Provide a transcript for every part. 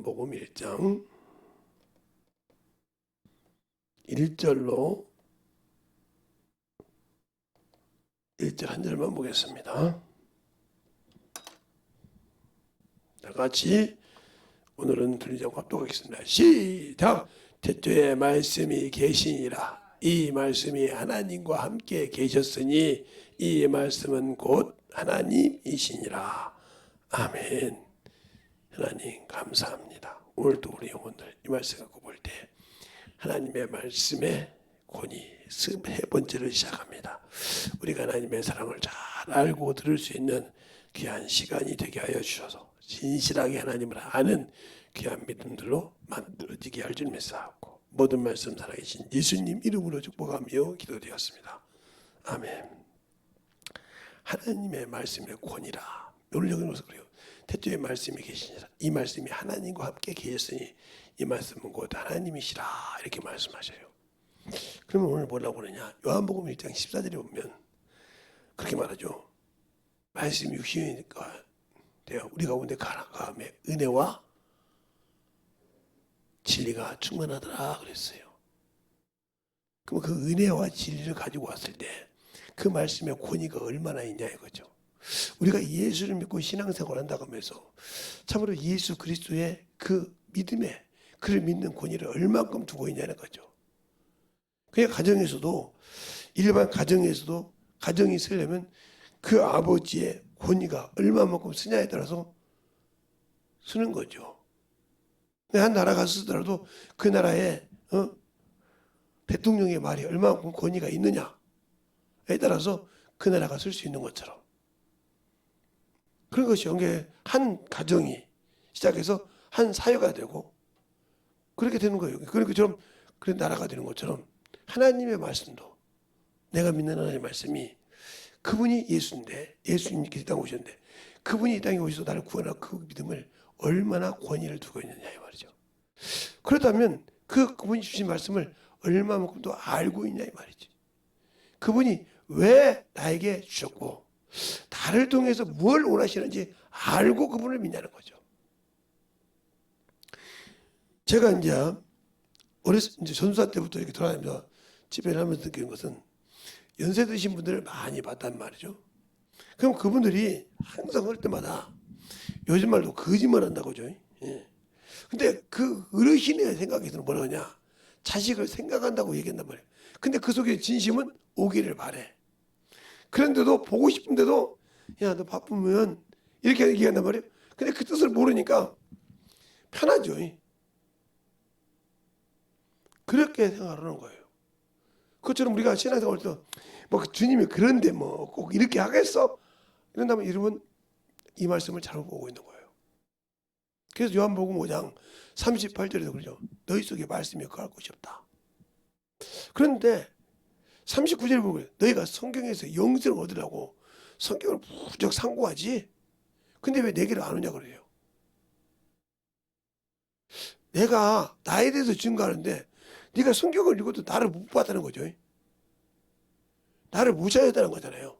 요한복음 1장 1절로 1절 한 절만 보겠습니다. 다 같이 오늘은 들리지 않고 합독하겠습니다. 시작! 태초에 말씀이 계시니라. 이 말씀이 하나님과 함께 계셨으니 이 말씀은 곧 하나님이시니라. 아멘. 하나님 감사합니다. 오늘도 우리 영혼들 이 말씀 갖고 볼 때 하나님의 말씀의 권위 세 번째를 시작합니다. 우리가 하나님의 사랑을 잘 알고 들을 수 있는 귀한 시간이 되게 하여 주셔서 진실하게 하나님을 아는 귀한 믿음들로 만들어지게 할 줄 믿사옵고 모든 말씀 살아계신 예수님 이름으로 축복하며 기도드렸습니다. 아멘. 하나님의 말씀의 권위라. 오늘 여기서 그래요. 태초에 말씀이 계시니라. 이 말씀이 하나님과 함께 계셨으니 이 말씀은 곧 하나님이시라. 이렇게 말씀하셔요. 그러면 오늘 뭐라고 그러냐. 요한복음 1장 14절에 보면 그렇게 말하죠. 말씀이 육신이니까 우리 가운데 가함에 은혜와 진리가 충만하더라 그랬어요. 그럼 그 은혜와 진리를 가지고 왔을 때 그 말씀의 권위가 얼마나 있냐 이거죠. 우리가 예수를 믿고 신앙생활을 한다고 하면서 참으로 예수 그리스도의 그 믿음에 그를 믿는 권위를 얼만큼 두고 있냐는 거죠. 그냥 가정에서도 일반 가정에서도 가정이 쓰려면 그 아버지의 권위가 얼마만큼 쓰냐에 따라서 쓰는 거죠. 한 나라가 쓰더라도 그 나라의 대통령의 말이 얼마만큼 권위가 있느냐에 따라서 그 나라가 쓸 수 있는 것처럼 그런 것이 한 가정이 시작해서 한 사회가 되고 그렇게 되는 거예요. 그런 나라가 되는 것처럼 하나님의 말씀도 내가 믿는 하나님의 말씀이 그분이 예수인데 예수님께서 이 땅에 오셨는데 그분이 이 땅에 오셔서 나를 구원할 그 믿음을 얼마나 권위를 두고 있느냐 이 말이죠. 그렇다면 그분이 주신 말씀을 얼마만큼 더 알고 있냐 이 말이지. 그분이 왜 나에게 주셨고 나를 통해서 뭘 원하시는지 알고 그분을 믿냐는 거죠. 제가 이제 전수사 때부터 이렇게 돌아다니면서 집회를 하면서 느끼는 것은 연세 드신 분들을 많이 봤단 말이죠. 그럼 그분들이 항상 할 때마다 요즘 말로 거짓말 한다고 하죠. 예. 근데 그 어르신의 생각에서는 뭐라 하냐. 자식을 생각한다고 얘기한단 말이에요. 근데 그 속에 진심은 오기를 바래. 그런데도 보고 싶은데도 야, 너 바쁘면 이렇게 얘기한단 말이에요. 근데 그 뜻을 모르니까 편하죠. 그렇게 생각하는 거예요. 그것처럼 우리가 신앙생활 할 때 뭐 주님이 그런데 뭐 꼭 이렇게 하겠어? 이런다면 여러분 이 말씀을 잘못 보고 있는 거예요. 그래서 요한복음 5장 38절에도 그러죠. 너희 속에 말씀이 거할 곳이 없다. 그런데 39절에 보면 너희가 성경에서 영생을 얻으라고 성경을 무척 상고하지. 근데 왜 내게를 안 오냐 그래요. 내가 나에 대해서 증거하는데 네가 성경을 읽어도 나를 못 봤다는 거죠. 나를 무시했다는 거잖아요.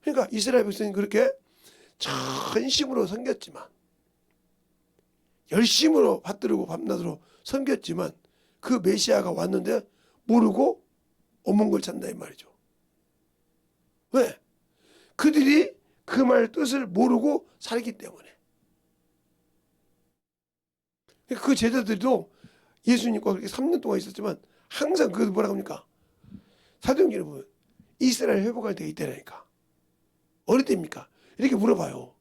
그러니까 이스라엘 백성이 그렇게 전심으로 섬겼지만 열심으로 받들고 밤낮으로 섬겼지만 그 메시아가 왔는데 모르고 어문걸 찬다 이 말이죠. 왜? 그들이 그 말 뜻을 모르고 살기 때문에. 그 제자들도 예수님과 그렇게 3년 동안 있었지만 항상 그것을 뭐라고 합니까? 사도행전에 보면 이스라엘 회복할 때가 이때라니까. 어느 때입니까? 이렇게 물어봐요.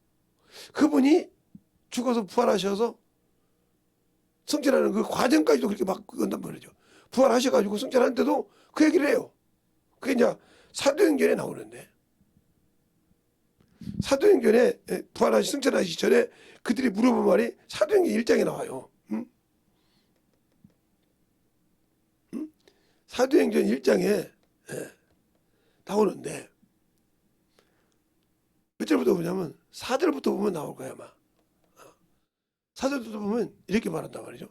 그분이 죽어서 부활하셔서 성전하는 그 과정까지도 그렇게 막 그건단 말이죠. 부활하셔가지고 성전하는데도 그 얘기를 해요. 그게 이제 사도행전에 나오는데 사도행전에 부활하시 성전하시기 전에 그들이 물어본 말이 사도행전 1장에 나와요. 사도행전 1장에 나오는데 몇 절부터 보냐면 4절부터 보면 나올 거야 아마. 4절부터 보면 이렇게 말한단 말이죠.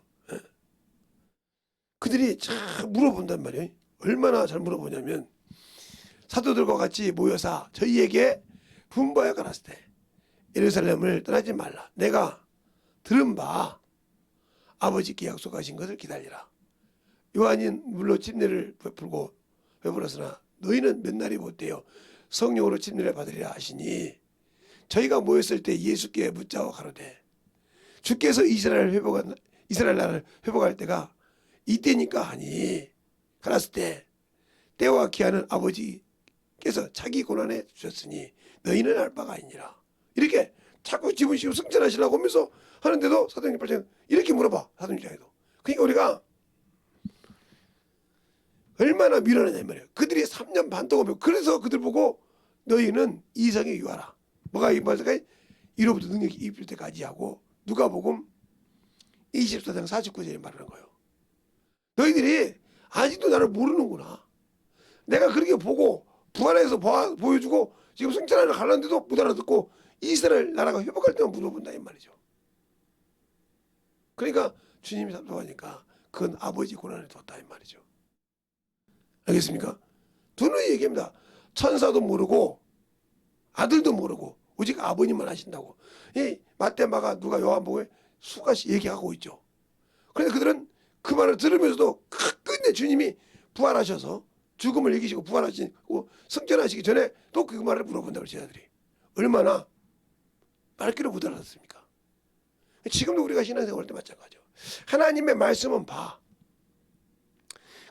그들이 참 물어본단 말이에요. 얼마나 잘 물어보냐면 사도들과 같이 모여서 저희에게 분부하여 가라사대 예루살렘을 떠나지 말라. 내가 들은 바 아버지께 약속하신 것을 기다리라. 요한이 물로 침례를 베풀었으나 너희는 몇 날이 못되어 성령으로 침례를 받으리라 하시니 저희가 모였을 때 예수께 묻자고 가로되 주께서 이스라엘 나라를 회복할 때가 이때니까 하니 가라스 때와 기한은 아버지께서 자기 고난에 주셨으니 너희는 알 바가 아니니라. 이렇게 자꾸 집으시고 승천하시려고 하면서 하는데도 사도행전 8장 이렇게 물어봐. 사도행전에도. 그러니까 우리가 얼마나 밀어내냐 말이에요. 그들이 3년 반 동안 배우고 그래서 그들 보고 너희는 이성에 유하라. 뭐가 이말까지 이로부터 능력이 입힐 때까지 하고 누가복음 24장 49절에 말하는 거예요. 너희들이 아직도 나를 모르는구나. 내가 그렇게 보고 부활해서 보여주고 지금 승천하러 가려는데도 못 알아듣고 이스라엘 나라가 회복할 때만 물어본다 이 말이죠. 그러니까 주님이 답답하니까 그건 아버지 고난을 뒀다 이 말이죠. 알겠습니까? 두는 얘기입니다. 천사도 모르고 아들도 모르고 오직 아버님만 하신다고. 이 마태, 마가, 누가, 요한복음에 수가씩 얘기하고 있죠. 그런데 그들은 그 말을 들으면서도 끝내 주님이 부활하셔서 죽음을 이기시고 부활하시고 승천하시기 전에 또 그 말을 물어본다고 제자들이. 얼마나 말귀를 못 알아듣습니까? 지금도 우리가 신앙생활 할 때 마찬가지죠. 하나님의 말씀은 봐.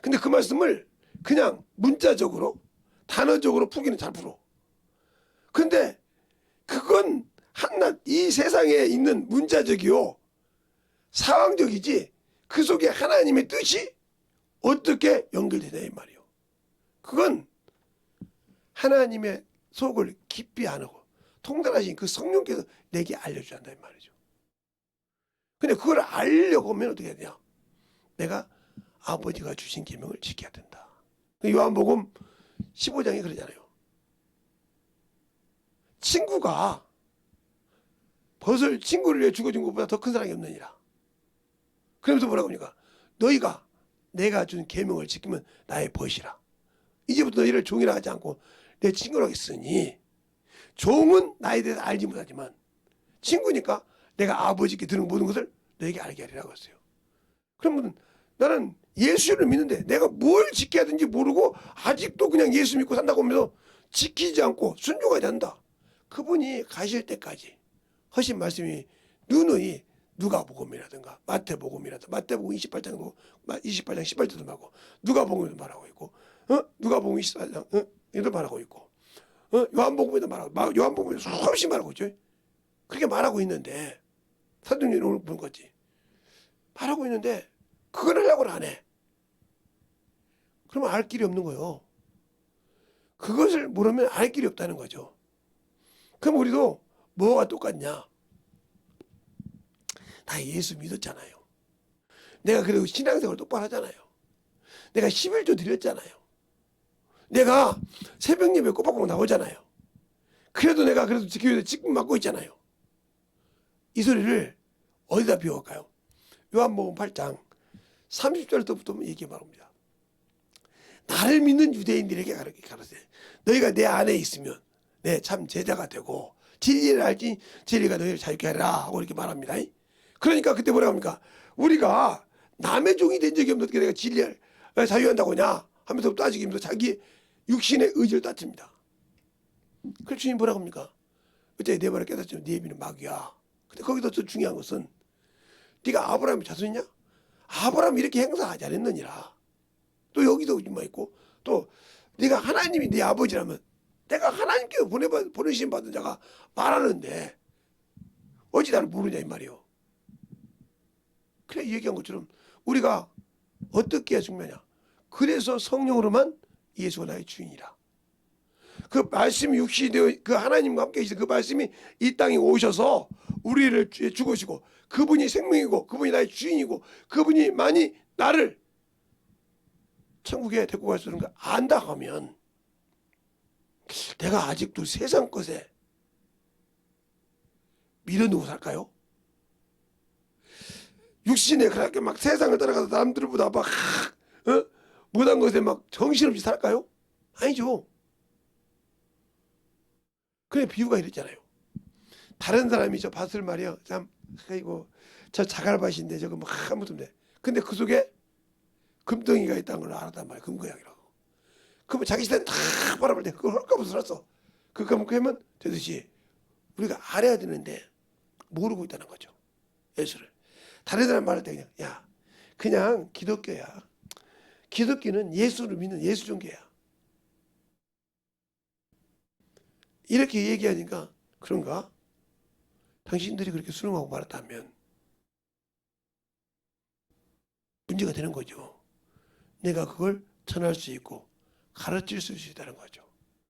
근데 그 말씀을 그냥 문자적으로 단어적으로 풀기는 잘 풀어. 근데 그건 한낱 이 세상에 있는 문자적이요 상황적이지 그 속에 하나님의 뜻이 어떻게 연결되냐 이 말이요. 그건 하나님의 속을 깊이 아는 통달하신 그 성령께서 내게 알려주한다 이 말이죠. 근데 그걸 알려고 하면 어떻게 해야 되냐? 내가 아버지가 주신 계명을 지켜야 된다. 요한복음 15장에 그러잖아요. 친구가 벗을 친구를 위해 죽어준 것보다 더 큰 사랑이 없느니라. 그러면서 뭐라고 합니까? 너희가 내가 준 계명을 지키면 나의 벗이라. 이제부터 너희를 종이라 하지 않고 내 친구라 하겠으니 종은 나에 대해서 알지 못하지만 친구니까 내가 아버지께 들은 모든 것을 너에게 알게 하리라고 했어요. 그러면 나는 예수를 믿는데 내가 뭘 지켜야 되는지 모르고 아직도 그냥 예수 믿고 산다고 하면서 지키지 않고 순종하지 않는다. 그분이 가실 때까지 하신 말씀이 누누이 누가복음이라든가 마태복음이라든가 마태복음 28장도 18절도 말하고 누가복음에도 말하고 있고 누가복음 24장 이도 말하고 있고 요한복음에도 말하고 요한복음에도 수없이 말하고 있죠. 그렇게 말하고 있는데 사도행전을 오늘 본 거지. 말하고 있는데 그걸 하려고 안 해. 그러면 알 길이 없는 거예요. 그것을 모르면 알 길이 없다는 거죠. 그럼 우리도 뭐가 똑같냐? 나 예수 믿었잖아요. 내가 그래도 신앙생활 똑바로 하잖아요. 내가 11조 드렸잖아요. 내가 새벽 예배 꼬박꼬박 나오잖아요. 그래도 내가 그래도 지키기 직분 맡고 있잖아요. 이 소리를 어디다 비워갈까요? 요한복음 8장 30절부터 얘기해 말합니다. 나를 믿는 유대인들에게 가르치되 너희가 내 안에 있으면 내 참 제자가 되고 진리를 알지 진리가 너희를 자유케 하리라 하고 이렇게 말합니다. 그러니까 그때 뭐라고 합니까? 우리가 남의 종이 된 적이 없는데 어떻게 내가 진리를 자유한다고 하냐 하면서 따지기면서 자기 육신의 의지를 따집니다. 그래서 주님 뭐라고 합니까? 어째 내 말을 깨닫지만 네 입이는 마귀야. 근데 거기서 더 중요한 것은 네가 아브라함의 자손이냐? 아브라함이 이렇게 행사하지 않았느니라. 또 여기도 뭐 있고 또 네가 하나님이 네 아버지라면 내가 하나님께 보내신 받은 자가 말하는데 어찌 나를 모르냐 이 말이요. 그래 얘기한 것처럼 우리가 어떻게 해야 중요하냐. 그래서 성령으로만 예수가 나의 주인이라. 그 말씀이 육신이 되어 그 하나님과 함께 계신 그 말씀이 이 땅에 오셔서 우리를 죽으시고 그분이 생명이고 그분이 나의 주인이고 그분이 만이 나를 천국에 데리고 갈 수 있는 걸 안다 하면 내가 아직도 세상 것에 밀어넣고 살까요? 육신에 그렇게 막 세상을 따라가서 남들보다 막 못한 것에 막 정신없이 살까요? 아니죠. 그래 비유가 이랬잖아요. 다른 사람이 저 밭을 말이요. 참 아이고 저 자갈밭인데 저거 뭐 아무것도 없네. 근데 그 속에 금덩이가 있다는 걸 알았단 말이야. 금고양이라고. 그러면 자기 시대는 다 바라볼 때 그걸 헐값으로 살았어. 그만큼 하면 되듯이 우리가 알아야 되는데 모르고 있다는 거죠. 예수를. 다른 사람 말할 때 그냥 야 그냥 기독교야. 기독교는 예수를 믿는 예수 종교야. 이렇게 얘기하니까 그런가? 당신들이 그렇게 수능하고 말았다면 문제가 되는 거죠. 내가 그걸 전할 수 있고 가르칠 수 있다는 거죠.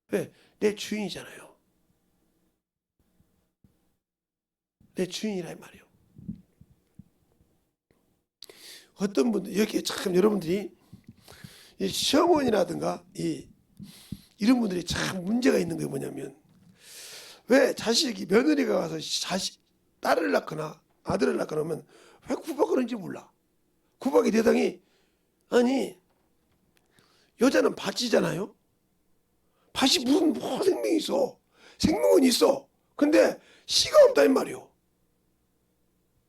왜? 내 주인이잖아요. 내 주인이라 이 말이에요. 어떤 분들 이렇게 참 여러분들이 이 시어머니라든가 이런 분들이 참 문제가 있는 게 뭐냐면 왜 자식이 며느리가 와서 딸을 낳거나 아들을 낳거나 하면 왜 구박하는지 몰라. 구박의 대상이 아니 여자는 밭이잖아요. 밭이 무슨 뭐 생명이 있어. 생명은 있어. 근데 씨가 없다 이 말이요.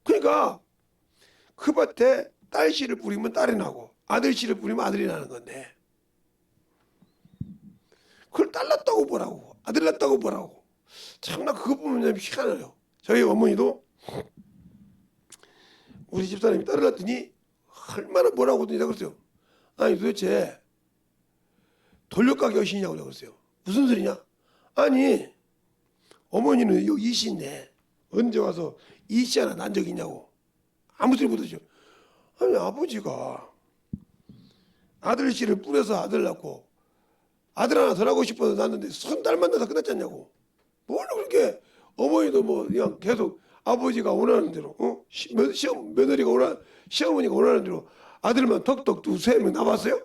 그러니까 그 밭에 딸 씨를 뿌리면 딸이 나고 아들 씨를 뿌리면 아들이 나는 건데 그걸 딸 낳았다고 뭐라고 아들 낳았다고 뭐라고. 참나 그거 보면 좀 희한해요. 저희 어머니도 우리 집사람이 딸을 낳더니 얼마나 뭐라고 하더니 내가 그랬어요. 아니 도대체 돌려가게 하시냐고 내가 그랬어요. 무슨 소리냐? 아니 어머니는 요 이씨인데 언제 와서 이씨 하나 난 적 있냐고. 아무 소리 못하죠. 아니 아버지가 아들 씨를 뿌려서 아들 낳고 아들 하나 더 낳고 싶어서 낳았는데 손 딸 만나서 끝났지 않냐고. 뭘 그렇게 어머니도 뭐 그냥 계속 아버지가 원하는 대로 며느리가 원하는 시어머니가 원하는 대로 아들만 톡톡 두세 명 남았어요?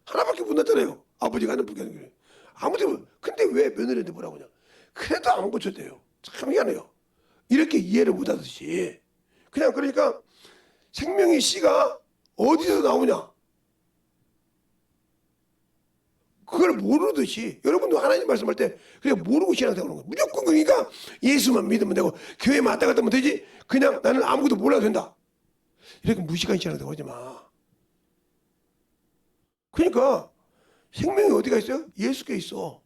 하나밖에 못 낳잖아요. 아버지가 하는 불가능. 아무튼 근데 왜 며느리한테 뭐라고 그냥 그래도 안 고쳤대요. 참 희한해요. 이렇게 이해를 못하듯이 그냥 그러니까 생명의 씨가 어디서 나오냐 그걸 모르듯이 여러분도 하나님 말씀할 때 그냥 모르고 신앙생활 하는 거예요. 무조건 그러니까 예수만 믿으면 되고 교회만 왔다 갔다 하면 되지 그냥 나는 아무것도 몰라도 된다. 이렇게 무식한 신앙생활 하지 마. 그러니까 생명이 어디가 있어요? 예수께 있어.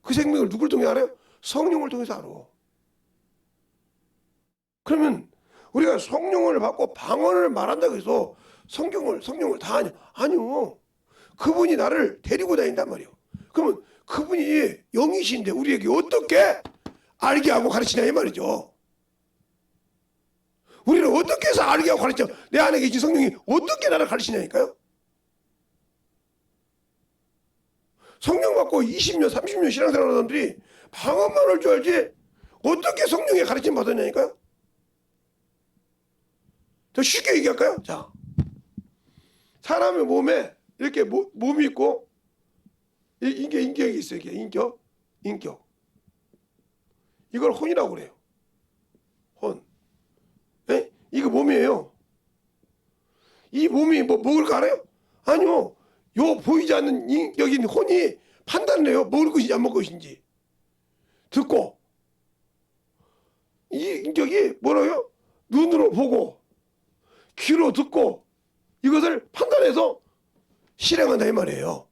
그 생명을 누굴 통해 알아요? 성령을 통해서 알아. 그러면 우리가 성령을 받고 방언을 말한다고 해서 성령을 다 하냐? 아니요. 그분이 나를 데리고 다닌단 말이에요. 그러면 그분이 영이신데 우리에게 어떻게 알게 하고 가르치냐 이 말이죠. 우리를 어떻게 해서 알게 하고 가르쳐? 내 안에 계신 성령이 어떻게 나를 가르치냐니까요. 성령 받고 20년, 30년 신앙생활하는 사람들이 방언만 할 줄 알지 어떻게 성령의 가르침 받았냐니까요. 더 쉽게 얘기할까요? 자, 사람의 몸에 이렇게 몸이 있고 인격이 있어요. 이게 인격. 이걸 혼이라고 그래요. 혼. 에? 이거 몸이에요. 이 몸이 뭐 먹을 거 알아요? 아니요. 요 보이지 않는 여기 있는 혼이 판단을 해요. 먹을 것인지 안 먹을 것인지. 듣고 이 인격이 뭐라고요? 눈으로 보고 귀로 듣고 이것을 판단해서 실행한다 이 말이에요.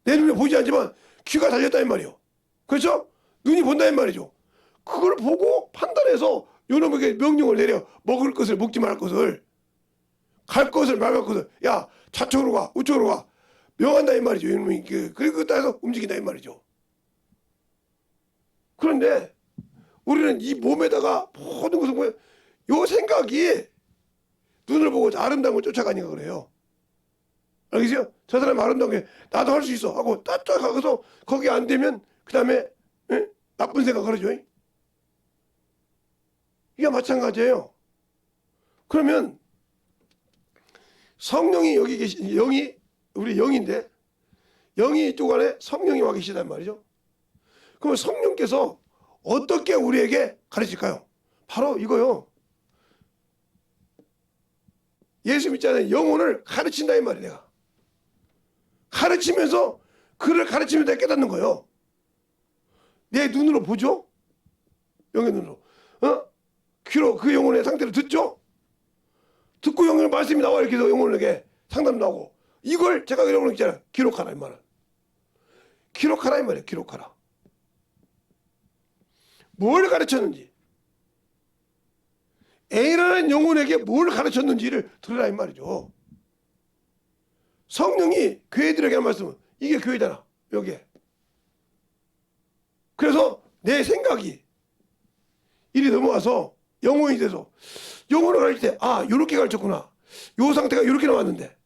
내 눈에 보이지 않지만 귀가 달렸다 이 말이에요. 그렇죠? 눈이 본다 이 말이죠. 그걸 보고 판단해서 요놈에게 명령을 내려 먹을 것을 먹지 말 것을 갈 것을 말갈 것을 야 좌측으로 가 우측으로 가 명한다 이 말이죠. 요놈이 그리고 따라서 움직인다 이 말이죠. 그런데 우리는 이 몸에다가 모든 것을 보여 요 생각이 눈을 보고 아름다운 걸 쫓아가니까 그래요. 알겠어요? 저 사람 아름다운 게 나도 할 수 있어 하고 딱 쫓아가서 거기 안 되면 그 다음에 나쁜 생각 하죠. 이게 마찬가지예요. 그러면 성령이 여기 계신 영이 우리 영인데 영이 이쪽 안에 성령이 와 계시단 말이죠. 그러면 성령께서 어떻게 우리에게 가르칠까요? 바로 이거요. 예수 믿자는 영혼을 가르친다 이 말이에요. 내가 가르치면서 그를 가르치면서 깨닫는 거예요. 내 눈으로 보죠. 영의 눈으로. 귀로 그 영혼의 상태를 듣죠. 듣고 영혼의 말씀이 나와 이렇게 해서 영혼에게 상담 나오고 이걸 제가 여러분에게 있잖아요. 기록하라 이 말은. 기록하라 이 말이에요. 기록하라. 뭘 가르쳤는지 A라는 영혼에게 뭘 가르쳤는지를 들으라 이 말이죠. 성령이 교회들에게 한 말씀은 이게 교회잖아. 여기에. 그래서 내 생각이 이리 넘어와서 영혼이 돼서 영혼을 가르칠 때 요렇게 가르쳤구나. 요 상태가 요렇게 나왔는데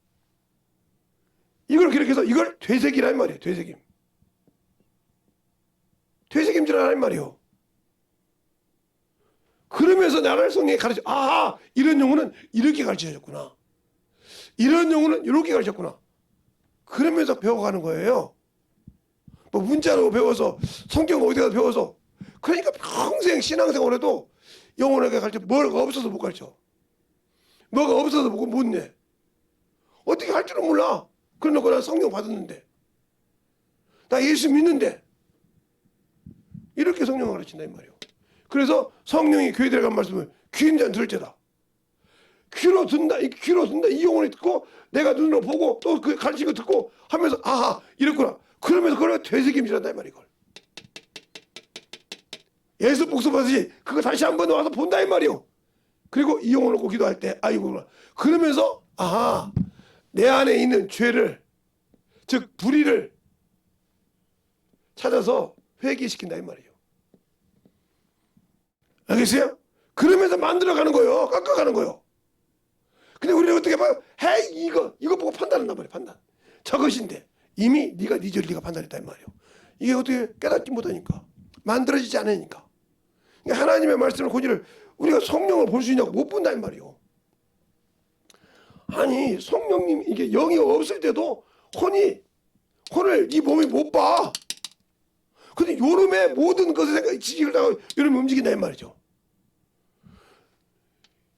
이걸 기록해서 이걸 되새기라 이 말이에요. 되새김. 되새김질하라 이 말이에요. 그러면서 나를 성령이 가르쳐. 이런 영혼은 이렇게 가르쳐줬구나. 이런 영혼은 이렇게 가르쳤구나. 그러면서 배워가는 거예요. 뭐 문자로 배워서 성경 어디 가서 배워서 그러니까 평생 신앙생활 해도 영혼에게 가르쳐 뭐가 없어서 못 가르쳐. 뭐가 없어서 못 내. 어떻게 할 줄은 몰라. 그러놓고 난 성령 받았는데 나 예수 믿는데 이렇게 성령을 가르친다 이 말이에요. 그래서 성령이 교회들에 간 말씀을 귀인자는 들을지다. 귀로 듣는다. 이 영혼이 듣고 내가 눈으로 보고 또 그 가르친 거 듣고 하면서 이랬구나. 그러면서 그걸 되새김질한다 이 말이야. 이걸. 예수 복습하듯이 그거 다시 한번 와서 본다 이 말이요. 그리고 이 영혼을 놓고 기도할 때 이거구나. 그러면서 내 안에 있는 죄를 즉 불의를 찾아서 회개시킨다 이 말이에요. 알겠어요? 그러면서 만들어가는 거예요. 깎아가는 거예요. 근데 우리는 어떻게 봐요? 이거 보고 판단한단 말이에요. 판단. 저것인데 이미 네가 네 죄를 네가 판단했다 이 말이에요. 이게 어떻게 깨닫지 못하니까 만들어지지 않으니까. 그러니까 하나님의 말씀을 고지를 우리가 성령을 볼 수 있냐고 못 본다 이 말이에요. 아니 성령님 이게 영이 없을 때도 혼을 이 몸이 못 봐. 근데 요놈의 모든 것을 생각 지식을 다하고 요놈이 움직인다 이 말이죠.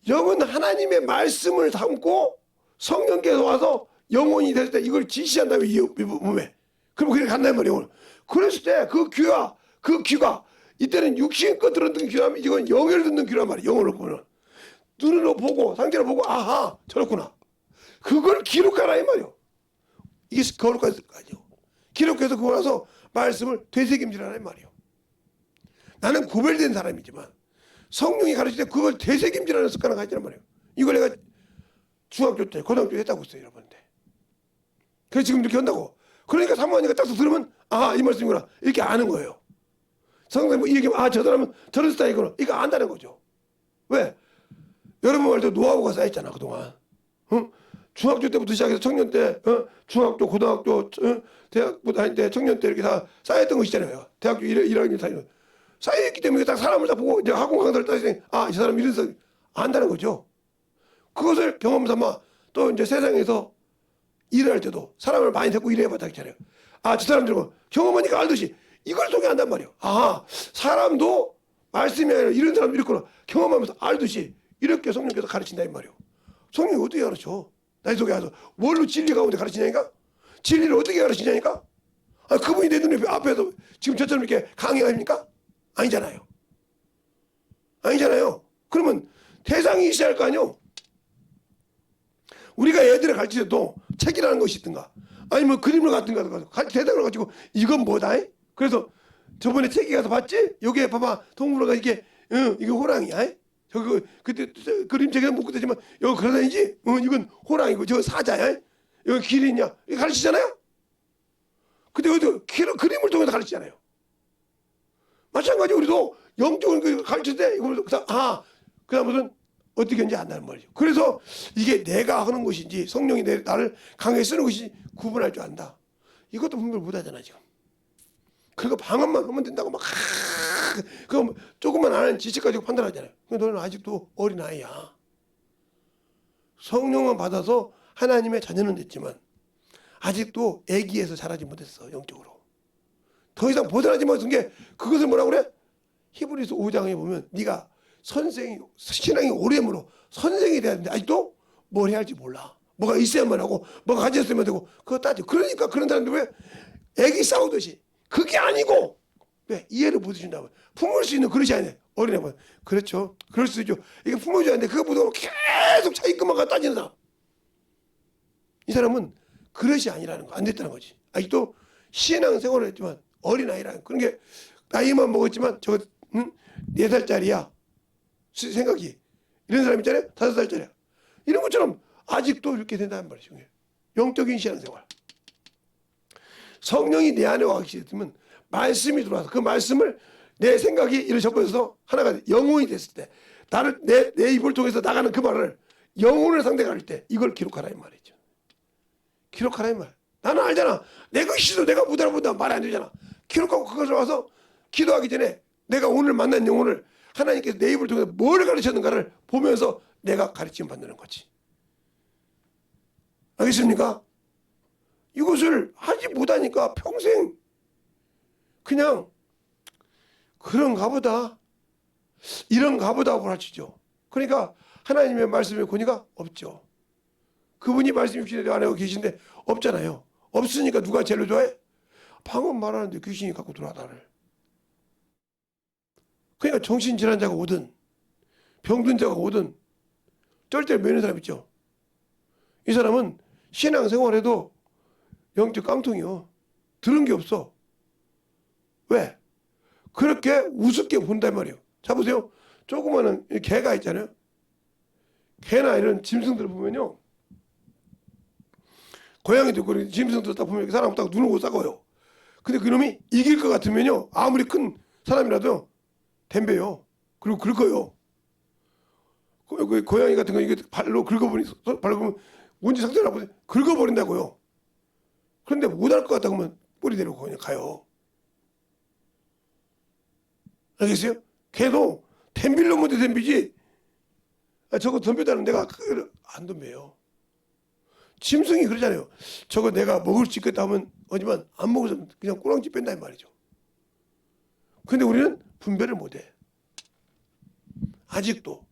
영은 하나님의 말씀을 담고 성령께서 와서 영혼이 됐을 때 이걸 지시한다며 이 몸에. 그럼 그렇게 간다 이 말이에요. 그랬을 때 그 귀가 이때는 육신껏 들었던 귀라면 이건 영을 듣는 귀란 말이에요. 영어로 보면 눈으로 보고 상태로 보고 저렇구나. 그걸 기록하라 이 말이에요. 이게 거룩하지요. 기록해서 그거 와서 말씀을 되새김질하라 이 말이에요. 나는 구별된 사람이지만 성령이 가르칠 때 그걸 되새김질하는 습관을 가지란 말이에요. 이걸 내가 중학교 때 고등학교 때 했다고 했어요 여러분한테. 그래서 지금 이렇게 한다고. 그러니까 사모하니까 딱 들으면 이 말씀이구나 이렇게 아는 거예요. 성경에 뭐 얘기하면 저 사람은 저런 스타일이구나 이거 안다는 거죠. 왜? 여러분 말도 노하우가 쌓였잖아 그동안. 중학교 때부터 시작해서 청년 때 중학교 고등학교 대학부 다닐 때 청년 때 이렇게 다 쌓였던 것이잖아요. 대학교 1학년 다니면 쌓여있기 때문에 딱 사람을 다 보고 이제 학원 강사를 따지니 이 사람 이런 사람 안다는 거죠. 그것을 경험 삼아 또 이제 세상에서 일을 할 때도 사람을 많이 데리고 일해봤다 했잖아요. 저 사람들은 경험하니까 알듯이 이걸 소개한단 말이에요. 사람도 말씀이 아니라 이런 사람도 이렇구나 경험하면서 알듯이 이렇게 성령께서 가르친다 이 말이에요. 성령이 어떻게 가르쳐? 나의 속에 와서 뭘로 진리 가운데 가르치냐니까? 진리를 어떻게 가르치냐니까? 그분이 내 눈에 앞에서 지금 저처럼 이렇게 강의합니까? 아니잖아요. 그러면 대상이 있어야 할 거 아니에요? 우리가 애들을 가르칠 때도 책이라는 것이 있든가 아니면 그림을 갖든가 대상을 가지고 이건 뭐다? 그래서 저번에 책에 가서 봤지? 여기에 봐봐 동물원가 이게 호랑이야. 그때 그림책에는 못 그렸지만 여기 그러다니지? 이건 호랑이고 저 사자야. 여기 기린이야. 이거 가르치잖아요. 근데 어디 그림을 통해서 가르치잖아요. 마찬가지 우리도 영적으로 가르칠 때 이걸 그다음부터는 어떻게 하는지 안다는 말이죠. 그래서 이게 내가 하는 것인지 성령이 나를 강하게 쓰는 것인지 구분할 줄 안다. 이것도 분별 못하잖아 지금. 그리고 방언만 하면 된다고 그거 조금만 아는 지식 가지고 판단하잖아요. 근데 너는 아직도 어린아이야. 성령을 받아서 하나님의 자녀는 됐지만 아직도 애기에서 자라지 못했어 영적으로. 더 이상 벗어나지 못한 게 그것을 뭐라고 그래? 히브리서 5장에 보면 네가 신앙이 오래므로 선생이 돼야 되는데 아직도 뭘 해야 할지 몰라. 뭐가 있어야만 하고 뭐가 가졌으면 되고 그거 따져. 그러니까 그런 사람들 왜 애기 싸우듯이 그게 아니고 왜 이해를 못 해준다고 품을 수 있는 그릇이 아니야. 어린애보다. 그렇죠. 그럴 수 있죠. 이게 품어줘야 돼. 그거 보고 계속 자기 것만 갖다 따지는 사람. 이 사람은 그릇이 아니라는 거. 안 됐다는 거지. 아직도 신앙생활을 했지만 어린아이라는 그런 게 나이만 먹었지만 저 4살짜리야. 생각이. 이런 사람 있잖아요. 5살짜리야. 이런 것처럼 아직도 이렇게 된다는 말이죠. 영적인 신앙생활. 성령이 내 안에 와 계시면 말씀이 들어와서 그 말씀을 내 생각이 이를 접어서 하나가 영혼이 됐을 때 나를 내 입을 통해서 나가는 그 말을 영혼을 상대할 때 이걸 기록하라 이 말이죠. 기록하라 이 말. 나는 알잖아. 내 글씨도 내가 못 알아본다 말이 안 되잖아. 기록하고 그것을 와서 기도하기 전에 내가 오늘 만난 영혼을 하나님께서 내 입을 통해서 뭘 가르쳤는가를 보면서 내가 가르침 받는 거지. 알겠습니까? 이것을 하지 못하니까 평생 그냥 그런가 보다 이런가 보다 하고 하시죠. 그러니까 하나님의 말씀의 권위가 없죠. 그분이 말씀 육신에 내 안에 계신데 없잖아요. 없으니까 누가 제일 좋아해? 방금 말하는데 귀신이 갖고 들어와 나를. 그러니까 정신질환자가 오든 병든 자가 오든 쩔쩔 매는 사람 있죠. 이 사람은 신앙생활에도 영적 깡통이요. 들은 게 없어. 왜? 그렇게 우습게 본단 말이에요. 자 보세요. 조그마한 개가 있잖아요. 개나 이런 짐승들 보면요. 고양이도 그렇고 짐승들 딱 보면 사람 딱 눈을 못 싸고요. 근데 그놈이 이길 것 같으면요. 아무리 큰 사람이라도 덤벼요. 그리고 긁어요. 그 고양이 같은 거 이게 발로 밟으면 뭔지 상태를 보세요. 긁어버린다고요. 그런데 못할 것 같다 그러면 뿌리 내리고 그냥 가요. 알겠어요? 걔도 덤빌 놈한테 덤비지. 저거 덤벼다는 내가 안 덤벼요. 짐승이 그러잖아요. 저거 내가 먹을 수 있겠다 하면 하지만 안 먹어서 그냥 꼬랑지 뺀다 이 말이죠. 근데 우리는 분별을 못해. 아직도.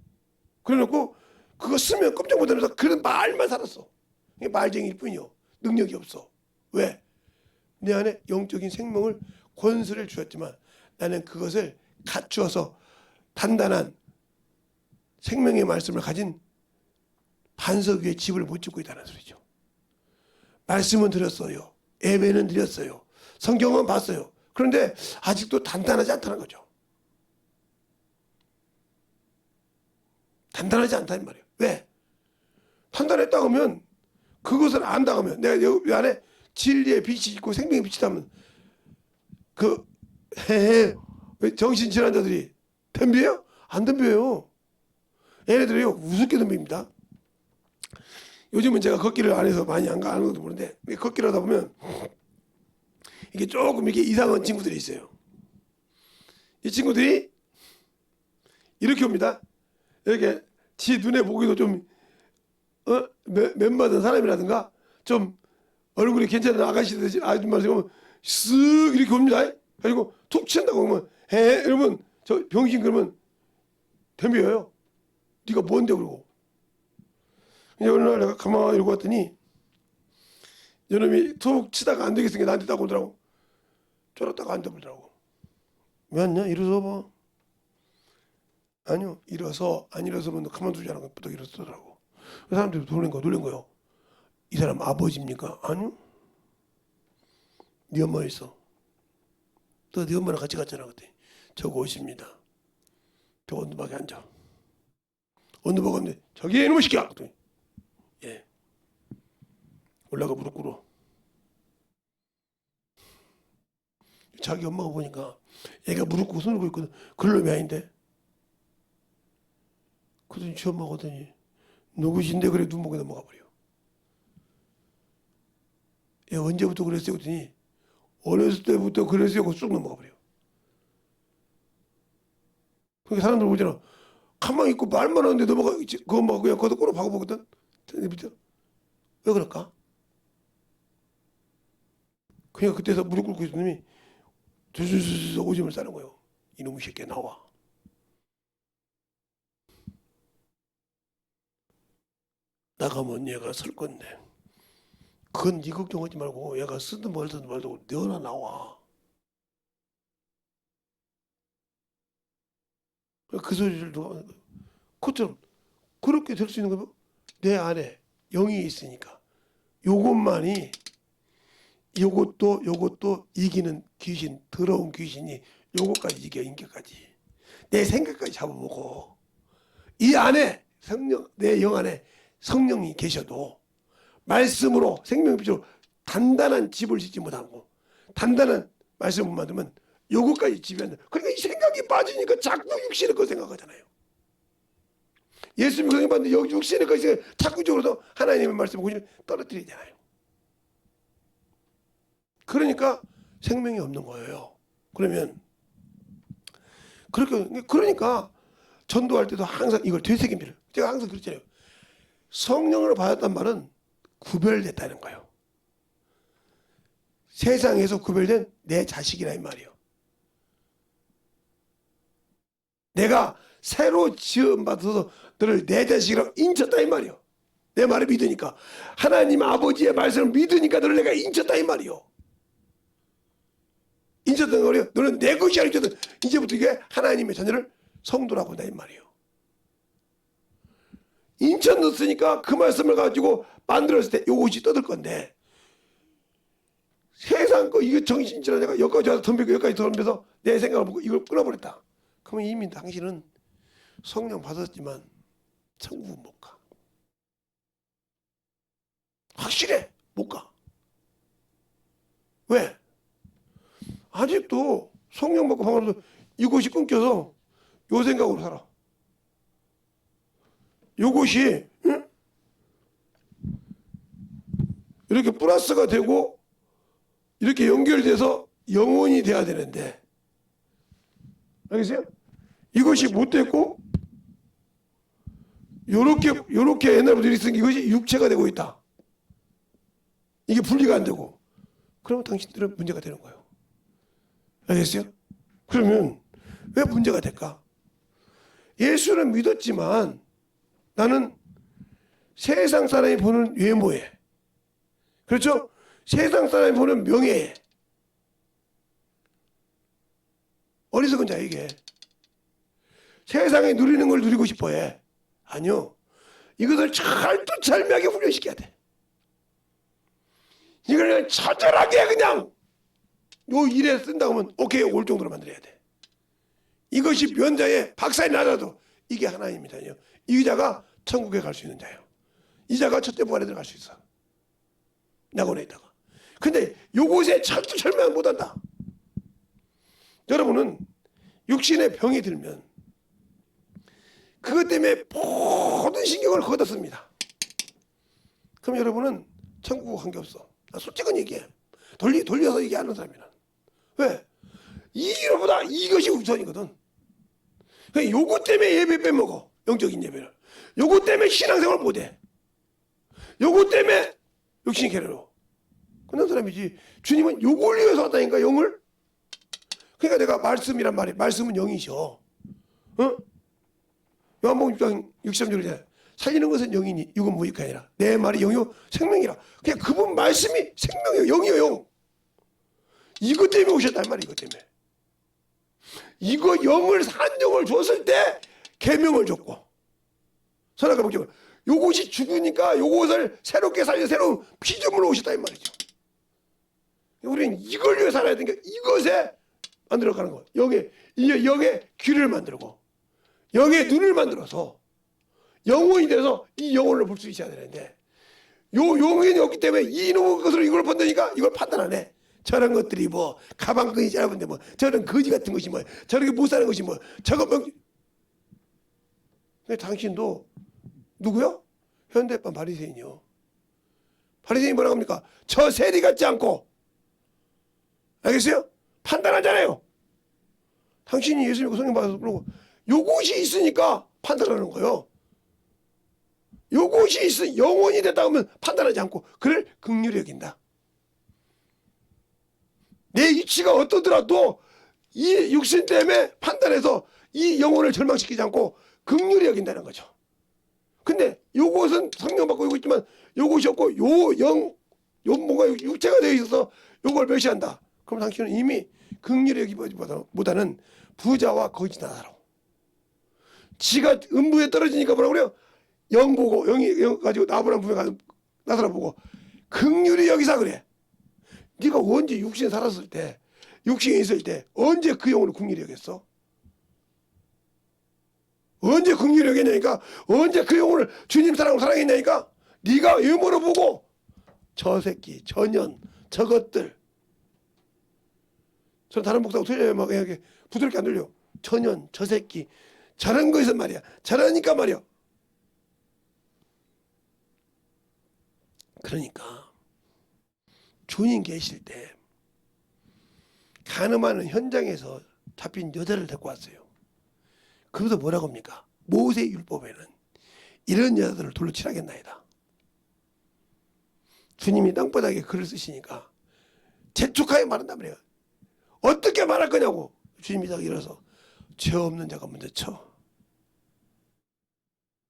그래놓고 그거 쓰면 깜짝 못하면서 그런 말만 살았어. 말쟁이일 뿐이요. 능력이 없어. 왜? 내 안에 영적인 생명을 권세를 주었지만 나는 그것을 갖추어서 단단한 생명의 말씀을 가진 반석 위에 집을 못 짓고 있다는 소리죠. 말씀은 들었어요. 예배는 드렸어요. 성경은 봤어요. 그런데 아직도 단단하지 않다는 거죠. 단단하지 않다는 말이에요. 왜? 단단했다고 하면 그것을 안다고 하면 내가 이 안에 진리의 빛이 있고 생명의 빛이 있다면 그 정신질환자들이 덤벼요? 안 덤벼요. 얘네들이요 우습게 덤빕니다. 요즘은 제가 걷기를 안 해서 많이 안 가는 것도 모르는데 걷기를 하다 보면 이게 조금 이렇게 이상한 친구들이 있어요. 이 친구들이 이렇게 옵니다. 이렇게 지 눈에 보기도 좀 맨맞은 사람이라든가 좀 얼굴이 괜찮은 아가씨들 아줌마들 보면 쓱 이렇게 옵니다. 그리고 툭 친다고 그러면 이러면 저 병신 그러면 덤벼요. 네가 뭔데 그러고. 근데 어느 날 내가 가만히 이러고 왔더니 저놈이 툭 치다가 안 되겠으니까 나한테 딱 오더라고. 쫄았다가 앉아보더라고. 왜 왔냐? 일어서 봐. 아니요. 일어서 안 일어서면 가만두지 않아. 부터 일어서더라고. 그 사람들이 놀란 거요. 이 사람 아버지입니까? 아니요. 네 엄마 있어. 너 네 엄마랑 같이 갔잖아 그때. 저거 오십니다. 저 언두박에 앉아. 언두박 왔는데 저기 이놈의 새끼야. 예. 올라가 무릎 꿇어. 자기 엄마가 보니까 애가 무릎 꿇고 손을 꿇고 있거든. 그럴 놈이 아닌데. 그러더니 지 엄마가 오더니 누구신데 그래 눈목에 넘어가 버려. 얘 언제부터 그랬어요? 그랬더니 어렸을 때부터 그랬어요. 하고 쑥 넘어가 버려. 그러니까 사람들 보잖아. 가만히 있고 말만 하는데 넘어가 그 엄마가 그냥 거기다 꼬로 박아보거든. 왜 그럴까? 그냥 그때서 무릎 꿇고 있던 놈이 두두두두 오줌을 싸는 거예요. 이놈의 새끼 나와. 나가면 얘가 설 건데 그건 네 걱정하지 말고 얘가 쓰든 말든 말도 너 나 나와. 나와. 그 소리를 누가 하는 거예요? 그처럼 그렇게 될 수 있는 거면 내 안에 영이 있으니까 요것만이 요것도 이기는 귀신, 더러운 귀신이 요것까지 이겨. 인격까지 내 생각까지 잡아보고 이 안에 성령, 내 영 안에 성령이 계셔도 말씀으로 생명빛으로 단단한 집을 짓지 못하고 단단한 말씀을 못 만들면 요것까지 지배한다. 그러니까 이 생각이 빠지니까 자꾸 육신의 것 생각하잖아요. 예수 믿고 생각하는데 여기 육신의 것이 자꾸적으로 하나님의 말씀을 보시면 떨어뜨리잖아요. 그러니까 생명이 없는 거예요. 그러면 그러니까 전도할 때도 항상 이걸 되새김질을 제가 항상 그랬잖아요. 성령을 받았단 말은 구별됐다는 거예요. 세상에서 구별된 내 자식이라 이 말이에요. 내가 새로 지음받아서 너를 내 자식이라고 인쳤다 이 말이에요. 내 말을 믿으니까 하나님 아버지의 말씀을 믿으니까 너를 내가 인쳤다 이 말이에요. 인쳤던 거예요. 너는 내 것이 아니거든 이제부터 이게 하나님의 자녀를 성도라고 한다 이 말이에요. 인천 넣었으니까 그 말씀을 가지고 만들었을 때 요것이 떠들 건데 세상 거 이거 정신질환 내가 여기까지 와서 덤비고 여기까지 덤벼서 내 생각을 보고 이걸 끊어버렸다. 그러면 이미 당신은 성령 받았지만 천국은 못 가. 확실해. 못 가. 왜? 아직도 성령 받고 방언으로 이것이 끊겨서 요 생각으로 살아. 요것이 응? 이렇게 플러스가 되고 이렇게 연결돼서 영혼이 돼야 되는데 알겠어요? 이것이 못 됐고 요렇게 옛날부터 있으니까 이것이 육체가 되고 있다. 이게 분리가 안 되고 그러면 당신들은 문제가 되는 거예요. 알겠어요? 그러면 왜 문제가 될까? 예수는 믿었지만 나는 세상 사람이 보는 외모에 그렇죠? 세상 사람이 보는 명예에 어리석은 자에게 세상에 누리는 걸 누리고 싶어해. 아니요. 이것을 찰떡찰미하게 훈련시켜야 돼. 이걸 그냥 처절하게 그냥 요 일에 쓴다고 하면 오케이 올 정도로 만들어야 돼. 이것이 면자에 박살이 나더라도 이게 하나님입니다. 이 자가 천국에 갈 수 있는 자예요. 이 자가 첫째 부활에 들어갈 수 있어. 낙원에 있다가. 근데 요곳에 철저철면 못한다. 여러분은 육신의 병이 들면 그것 때문에 모든 신경을 거기다 씁니다. 그럼 여러분은 천국 관계없어. 나 솔직한 얘기해. 돌려서 얘기하는 사람이란. 왜? 이 일보다 이것이 우선이거든. 요것 때문에 예배 빼먹어. 영적인 예배를. 요것 때문에 신앙생활 못해. 요것 때문에 육신이 괴로워. 그런 사람이지. 주님은 요걸 위해서 왔다니까, 영을. 그러니까 내가 말씀이란 말이, 말씀은 영이셔. 어? 요한복음 6장 63절이잖아요. 살리는 것은 영이니 육은 무익이 아니라 내 말이 영이요 생명이라. 그냥 그분 말씀이 생명이요 영이요 영. 이것 때문에 오셨단 말이에요. 이것 때문에. 이거 영을 산 영을 줬을 때 계명을 줬고 선악과 법정을 요것이 죽으니까 요것을 새롭게 살려 새로운 피조물로 오셨다 이 말이죠. 우리는 이걸 위해 살아야 되니까 이것에 만들어가는 거예요. 영의 귀를 만들고 영의 눈을 만들어서 영혼이 돼서 이 영혼을 볼 수 있어야 되는데 요 영혼이 없기 때문에 이놈의 것으로 이걸 본다니까 이걸 판단 안 해. 저런 것들이 뭐 가방끈이 짧은데 뭐 저런 거지 같은 것이 뭐 저렇게 못 사는 것이 뭐 저거 뭐 당신도 누구요? 현대판 바리새인이요. 바리새인이 뭐라고 합니까? 저 세리 같지 않고 알겠어요? 판단하잖아요. 당신이 예수 믿고 성령 받아서 그러고 요것이 있으니까 판단하는 거예요. 요것이 있으 영혼이 됐다 하면 판단하지 않고 그를 긍휼히 여긴다. 내 위치가 어떠더라도 이 육신 때문에 판단해서 이 영혼을 절망시키지 않고 긍휼히 여긴다는 거죠. 근데 요것은 성령 받고 있고 있지만 요것이 없고 요 뭔가 육체가 되어 있어서 요걸 멸시한다. 그럼 당신은 이미 긍휼히 여기보다는 부자와 거지 나라로 지가 음부에 떨어지니까 뭐라고 그래요? 영 보고 영이 영 가지고 나무란 분에 가서 나사라 보고 긍휼히 여기사 그래. 네가 언제 육신에 살았을 때 육신에 있을 때 언제 그 영혼을 긍휼히 여겼어? 언제 긍휼히 여겼냐니까. 언제 그 영혼을 주님 사랑으로 사랑했냐니까. 네가 의무로 보고 저 새끼 저년 저것들. 저는 다른 목사하고 틀려요. 막 이렇게 부드럽게 안 들려. 저년 저 새끼 저런 거에서 말이야. 저러니까 말이야. 그러니까 주님 계실 때 간음하는 현장에서 잡힌 여자를 데리고 왔어요. 그래서 뭐라고 합니까? 모세 율법에는 이런 여자들을 돌로 칠하겠나이다. 주님이 땅바닥에 글을 쓰시니까 재촉하게 말한단 말이에요. 어떻게 말할 거냐고. 주님이 딱 일어서 죄 없는 자가 먼저 쳐.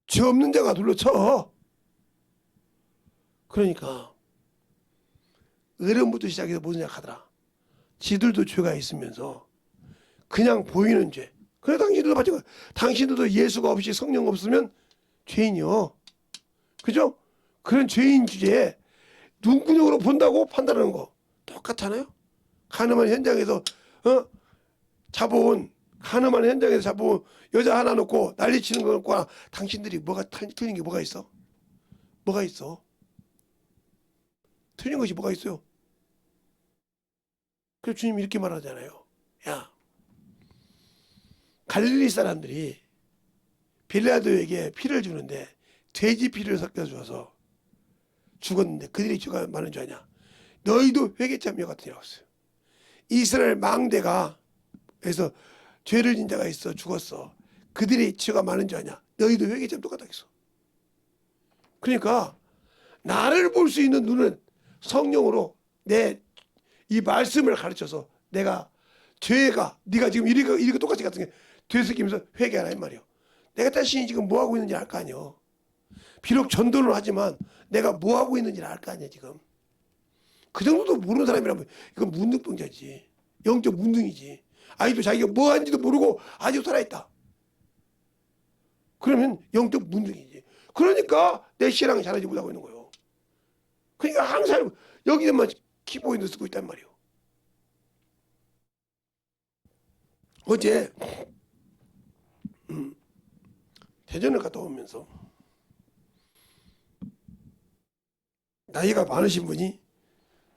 죄 없는 자가 돌로 쳐. 그러니까 어른부터 시작해서 모든 자가 하더라. 지들도 죄가 있으면서 그냥 보이는 죄. 그래 당신들도 마찬가지. 당신들도 예수가 없이 성령 없으면 죄인이요. 그죠? 그런 죄인 주제에 눈구녕으로 본다고 판단하는 거 똑같잖아요. 가늠한 현장에서 잡아온 가늠한 현장에서 잡아온 여자 하나 놓고 난리치는 것과 당신들이 뭐가 틀린 게 뭐가 있어? 뭐가 있어? 틀린 것이 뭐가 있어요? 그래서 주님이 이렇게 말하잖아요. 야, 갈릴리 사람들이 빌라도에게 피를 주는데 돼지 피를 섞어줘서 죽었는데 그들이 죄가 많은 줄 아냐? 너희도 회개자며 같으니라고 했어요. 이스라엘 망대가 그래서 죄를 진 자가 있어 죽었어. 그들이 죄가 많은 줄 아냐? 너희도 회개자면 똑같다 했어. 그러니까 나를 볼 수 있는 눈은 성령으로 내 이 말씀을 가르쳐서 내가 죄가 네가 지금 이렇게 똑같이 같은 게 되새기면서 회개하라 이 말이요. 내가 자신이 지금 뭐 하고 있는지 알 거 아니요. 비록 전도를 하지만 내가 뭐 하고 있는지 알 거 아니야 지금. 그 정도도 모르는 사람이라면 이건 문둥병자지. 영적 문둥이지. 아직도 자기가 뭐 하는지도 모르고 아직도 살아있다. 그러면 영적 문둥이지. 그러니까 내 신앙이 잘하지 못하고 있는 거예요. 그러니까 항상 여기에만 키보드를 쓰고 있단 말이에요. 어제 대전을 갔다 오면서 나이가 많으신 분이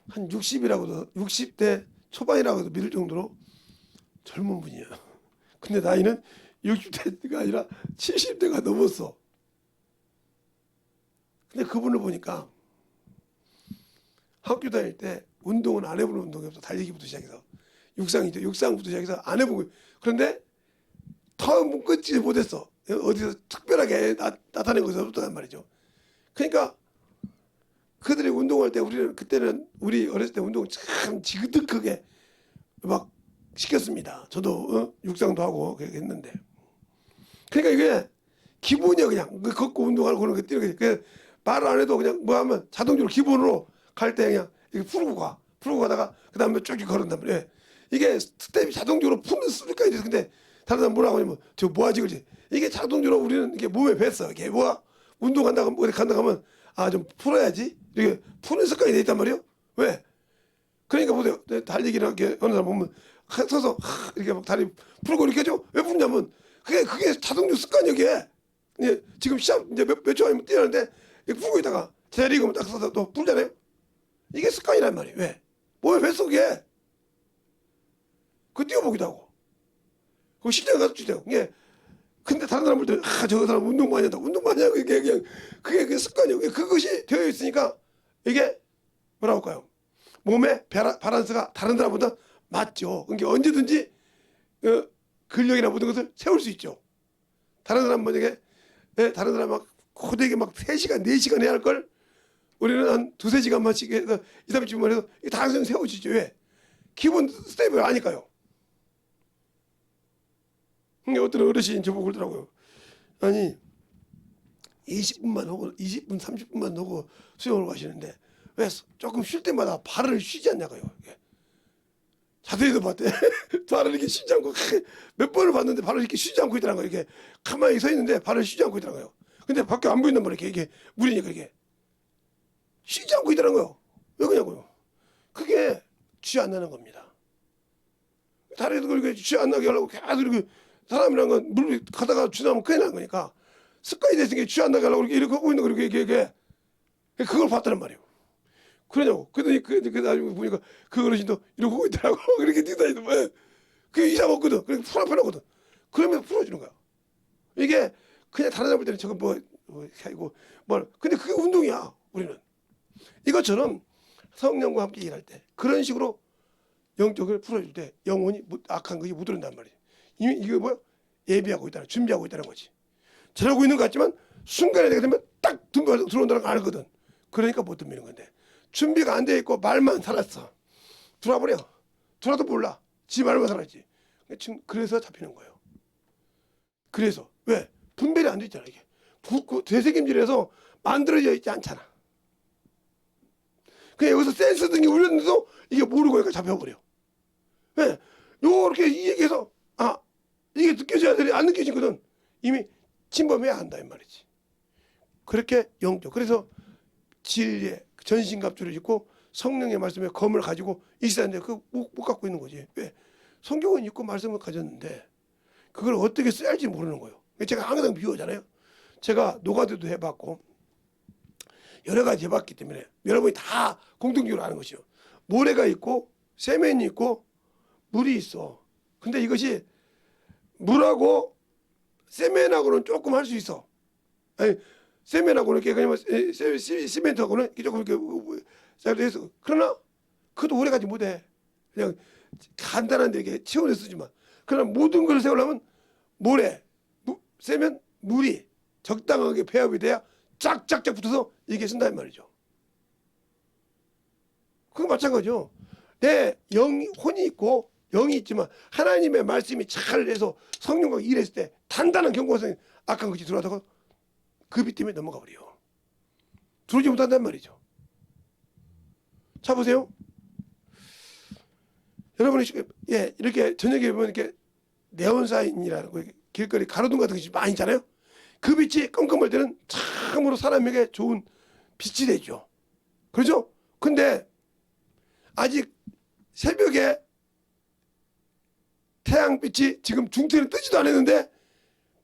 한 60이라고도 60대 초반이라고도 믿을 정도로 젊은 분이에요. 근데 나이는 60대가 아니라 70대가 넘었어. 근데 그분을 보니까 학교 다닐 때 운동은 안 해보는 운동이 없어. 달리기부터 시작해서 육상이죠. 육상부터 시작해서 안 해보고. 그런데 턱은 끊지 못했어. 어디서 특별하게 나타낸 것이 없었단 말이죠. 그러니까 그들이 운동할 때 우리는 그때는 우리 어렸을 때 운동을 참 지긋하게 막 시켰습니다. 저도 육상도 하고 그렇게 했는데. 그러니까 이게 기본이야. 그냥 걷고 운동하고 그런 거 뛰는 게 말을 안 해도 그냥 뭐 하면 자동적으로 기본으로 갈 때 그냥 이렇게 풀고 가. 풀고 가다가 그 다음에 쭉 걸은단 말이에요. 이게 스텝이 자동적으로 푸는 수준까지 돼서. 근데 다른 사람 뭐라고 하냐면 저 뭐하지 그러지. 이게 자동적으로 우리는 이게 몸에 뱄어. 이게 뭐야 운동한다고 어디 간다 하면 아 좀 풀어야지. 이렇게 푸는 습관이 돼 있단 말이에요. 왜? 그러니까 보세요. 달리기를 이렇게 어느 사람 보면 서서 이렇게 막 다리 풀고 이렇게 하죠. 왜 푸냐면 그게 자동적 습관이야. 이게 이제 지금 시합 이제 몇 초 아니면 뛰는데 이렇게 풀고 있다가 제리고 딱 서서 또 풀잖아요. 이게 습관이란 말이에요. 왜? 몸에 뱃속에 그 뛰어보기도 하고 그 실전 가서 뛰죠. 이게 근데 다른 사람들은 저 사람 운동 많이 한다. 운동 많이 하고 이게 그냥 그게 습관이에요. 그것이 되어 있으니까 이게 뭐라고 할까요? 몸의 밸런스가 다른 사람보다 맞죠. 그러니까 언제든지 근력이나 모든 것을 세울 수 있죠. 다른 사람 만약에 다른 사람 막 고되게 막 3시간, 4시간 해야 할 걸 우리는 한 2-3시간만씩 해서 20-30분 해서 이게 다 세워지죠. 왜? 기본 스텝을 아니까요. 그러니까 어떤 어르신이 저보고 그러더라고요. 아니 20분만 하고 20분, 30분만 하고 수영을 가시는데 왜 조금 쉴 때마다 발을 쉬지 않냐고요. 자세히도 봤대. 발을 이렇게 쉬지 않고 몇 번을 봤는데 발을 이렇게 쉬지 않고 있더라고요. 이렇게 가만히 서 있는데 발을 쉬지 않고 있더라고요. 근데 밖에 안 보인단 말이에요. 이게 물이니까 이게 쉬지 않고 있더라고요. 왜 그러냐고요. 그게 취 안 나는 겁니다. 다리도 그렇게 취 안 나게 하려고 계속 이렇게 사람이란 건 물 가다가 취 나면 큰일 나는 거니까 습관이 됐으니까 취 안 나게 하려고 이렇게 하고 있는 거 이렇게 그걸 봤다는 말이에요. 그러냐고. 그랬더니 그 나중에 보니까 그 어르신도 이러고 하고 있더라고. 그렇게 뛰다니는 거야. 그게 이상 없거든. 그렇게 편하거든. 그러면 풀어주는 거야. 이게 그냥 다른 사람 볼 때는 저거 이거 근데 그게 운동이야. 우리는 이것처럼 성령과 함께 일할 때 그런 식으로 영적을 풀어줄 때 영혼이 악한 것이 못 들어온단 말이에요. 이미 이게 뭐야? 예비하고 있다는, 준비하고 있다는 거지. 저러고 있는 것 같지만 순간에 되게 되면 딱 들어온다는 걸 알거든. 그러니까 못 듭는 건데 준비가 안 돼 있고 말만 살았어. 들어와버려. 들어도 몰라. 지 말만 살았지. 그래서 잡히는 거예요. 그래서 왜? 분별이 안 돼 있잖아. 이게 되새김질해서 만들어져 있지 않잖아. 그냥 여기서 센스 등이 울렸는데도 이게 모르고 여기가 잡혀버려. 왜? 요렇게 이 얘기해서 이게 느껴져야 되는데 안 느껴지거든. 이미 침범해야 한다 이 말이지. 그렇게 영적. 그래서 진리의 전신갑주를 입고 성령의 말씀에 검을 가지고 있었는데 그거 못 갖고 있는 거지. 왜? 성경은 있고 말씀을 가졌는데 그걸 어떻게 써야 할지 모르는 거예요. 제가 항상 비유하잖아요. 제가 노가드도 해봤고 여러 가지 해봤기 때문에 여러분이 다 공통적으로 아는 것이요. 모래가 있고 세면이 있고 물이 있어. 근데 이것이 물하고 세면하고는 조금 할 수 있어. 아니 세면하고는 이렇게 그냥 시멘트하고는 조금 이렇게 해서 그러나 그것도 오래가지 못해. 그냥 간단한데 이렇게 치워내 쓰지만 그러나 모든 걸 세우려면 모래, 세면, 물이 적당하게 배합이 돼야 짝짝짝 붙어서 이게 쓴다는 말이죠. 그거 마찬가지죠. 내 혼이 있고 영이 있지만 하나님의 말씀이 잘 해서 성령과 일했을 때 단단한 경고성이 악한 것이 들어와서 그 빛 때문에 넘어가 버려. 들어오지 못한단 말이죠. 자 보세요. 여러분이 이렇게 저녁에 보면 이렇게 네온사인이라는 거 길거리 가로등 같은 것이 많이 있잖아요. 그 빛이 깜깜할 때는 참으로 사람에게 좋은 빛이 되죠. 그렇죠? 근데 아직 새벽에 태양빛이 지금 중천에 뜨지도 않았는데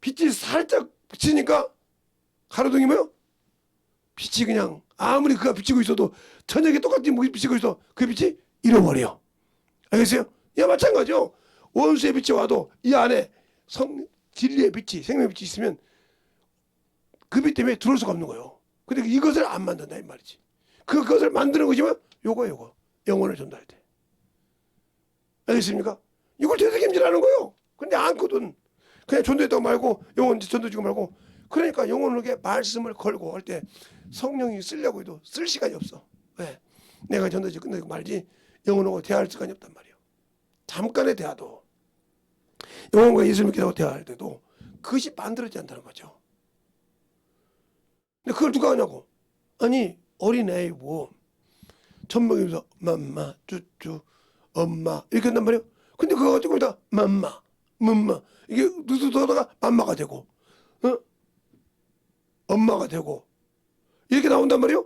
빛이 살짝 비치니까 가로등이 뭐요? 빛이 그냥 아무리 그가 비치고 있어도 저녁에 똑같이 비치고 있어 그 빛이 잃어버려. 알겠어요? 야 마찬가지죠. 원수의 빛이 와도 이 안에 진리의 빛이 생명의 빛이 있으면 그 빛 때문에 들어올 수가 없는 거예요. 근데 이것을 안 만든다 이 말이지. 그것을 만드는 거지만 요거 영혼을 전달할 때. 알겠습니까? 이걸 되새김질하는 거예요. 근데 않거든. 그냥 전도했다고 말고 영혼 전도지고 말고 그러니까 영혼에게 말씀을 걸고 할 때 성령이 쓰려고 해도 쓸 시간이 없어. 왜? 내가 전도지 끝내고 말지 영혼하고 대화할 시간이 없단 말이에요. 잠깐의 대화도 영혼과 예수 믿게 하고 대화할 때도 그것이 만들어지지 않다는 거죠. 근데 그걸 누가 하냐고. 아니 어린애 뭐 천명이면서 맘마 쭈쭈 엄마 이렇게 한단 말이에요. 근데 그거 가지고 다 맘마 맘마 이게 누수도다가 맘마가 되고 엄마가 되고 이렇게 나온단 말이에요.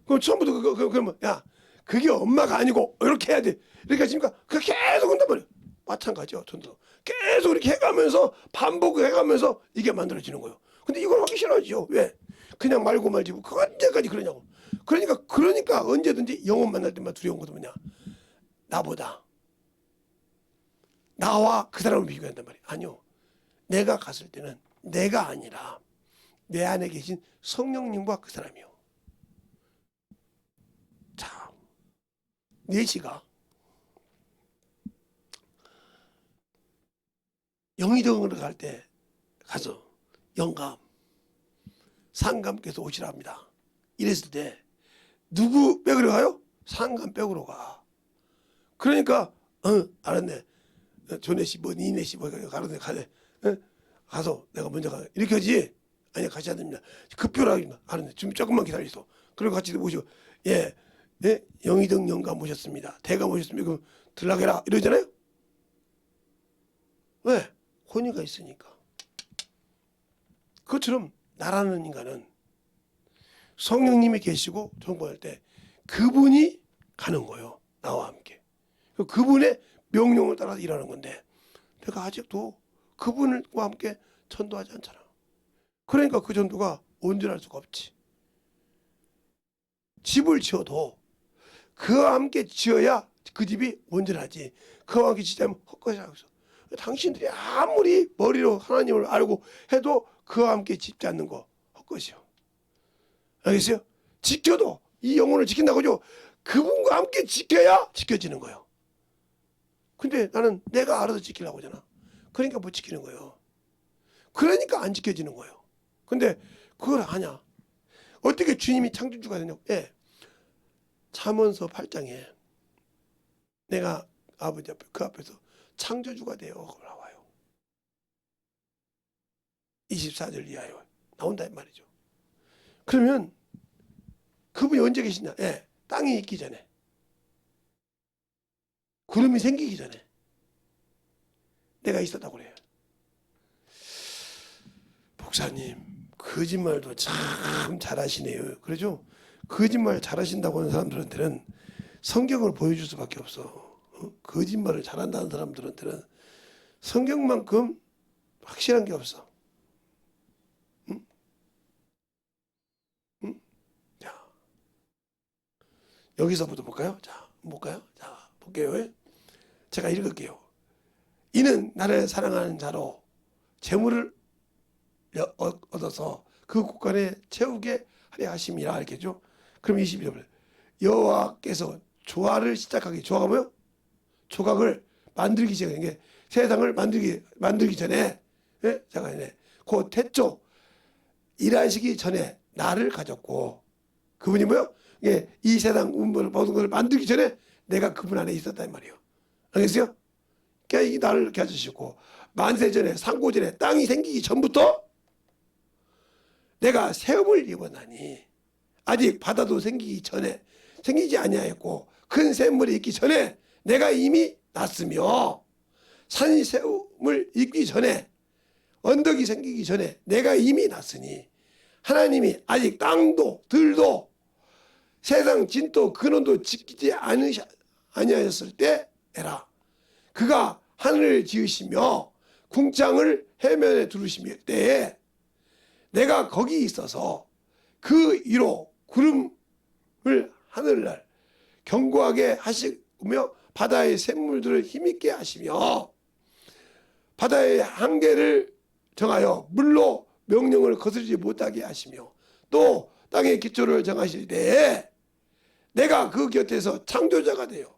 그럼 처음부터 그러면 야 그게 엄마가 아니고 이렇게 해야 돼 이렇게 하십니까? 그 계속 한단 말이에요. 마찬가지요. 전도 계속 이렇게 해가면서 반복해가면서 이게 만들어지는 거예요. 근데 이걸 하기 싫어하죠. 왜? 그냥 말고 말지 그 언제까지 그러냐고. 그러니까 언제든지 영혼 만날 때만 두려운 것은 뭐냐? 나와 그 사람을 비교한단 말이에요. 아니요. 내가 갔을 때는 내가 아니라 내 안에 계신 성령님과 그 사람이요. 자, 4시가 영의정으로 갈 때 가서 영감, 상감께서 오시라 합니다. 이랬을 때 누구 백으로 가요? 상감 백으로 가. 그러니까 알았네. 조네씨 뭐 니네씨 뭐 가는데 가네. 가서 내가 먼저 가. 이렇게 하지. 아니 같이 안 됩니다. 급표라 합니다. 알았네. 좀 조금만 기다리소. 그리고 같이 모시고 영의정 영감 모셨습니다. 대감 모셨습니다. 그럼 들락해라 이러잖아요. 왜? 혼이가 있으니까. 그것처럼 나라는 인간은 성령님이 계시고 전공할 때 그분이 가는 거예요. 나와 함께. 그분의 명령을 따라서 일하는 건데 내가 아직도 그분과 함께 전도하지 않잖아. 그러니까 그 전도가 온전할 수가 없지. 집을 지어도 그와 함께 지어야 그 집이 온전하지. 그와 함께 지자면 헛것이라고 했어. 당신들이 아무리 머리로 하나님을 알고 해도 그와 함께 짓지 않는 거 헛것이요. 알겠어요? 지켜도 이 영혼을 지킨다고죠. 그분과 함께 지켜야 지켜지는 거예요. 근데 나는 내가 알아서 지키려고 하잖아. 그러니까 못 지키는 거예요. 그러니까 안 지켜지는 거예요. 근데 그걸 하냐? 어떻게 주님이 창조주가 되냐고. 예. 잠언서 8장에 내가 아버지 앞에 그 앞에서 창조주가 되어 그걸 나와요. 24절 이하요. 나온다 이 말이죠. 그러면 그분이 언제 계시냐? 예. 땅이 있기 전에. 구름이 생기기 전에 내가 있었다고 그래요. 목사님 거짓말도 참 잘하시네요. 그러죠? 거짓말 잘하신다고 하는 사람들한테는 성경을 보여줄 수밖에 없어. 거짓말을 잘한다는 사람들한테는 성경만큼 확실한 게 없어. 응? 응? 자, 여기서부터 볼까요? 자, 볼까요? 자, 볼게요. 제가 읽을게요. 이는 나를 사랑하는 자로 재물을 얻어서 그 국간에 채우게 하려 하심이라 이렇게죠. 그럼 22절 여호와께서 조화를 시작하기. 조화가 뭐요? 조각을 만들기 전에 이게 세상을 만들기 전에 예? 잠깐만요. 그 태초 일하시기 전에 나를 가졌고 그분이 뭐요? 예, 이 세상 모든 것을 만들기 전에 내가 그분 안에 있었단 말이에요. 알겠어요? 그러니까 이 나를 가지시고 만세 전에 상고 전에 땅이 생기기 전부터 내가 세움을 입었나니 아직 바다도 생기기 전에 생기지 아니하였고 큰 샘물이 있기 전에 내가 이미 났으며 산이 세움을 입기 전에 언덕이 생기기 전에 내가 이미 났으니 하나님이 아직 땅도 들도 세상 진도 근원도 지키지 아니하였을 때 에라 그가 하늘을 지으시며 궁창을 해면에 두르시며 때에 내가 거기 있어서 그 위로 구름을 하늘날 견고하게 하시며 바다의 샘물들을 힘있게 하시며 바다의 한계를 정하여 물로 명령을 거스르지 못하게 하시며 또 땅의 기초를 정하실 때에 내가 그 곁에서 창조자가 되어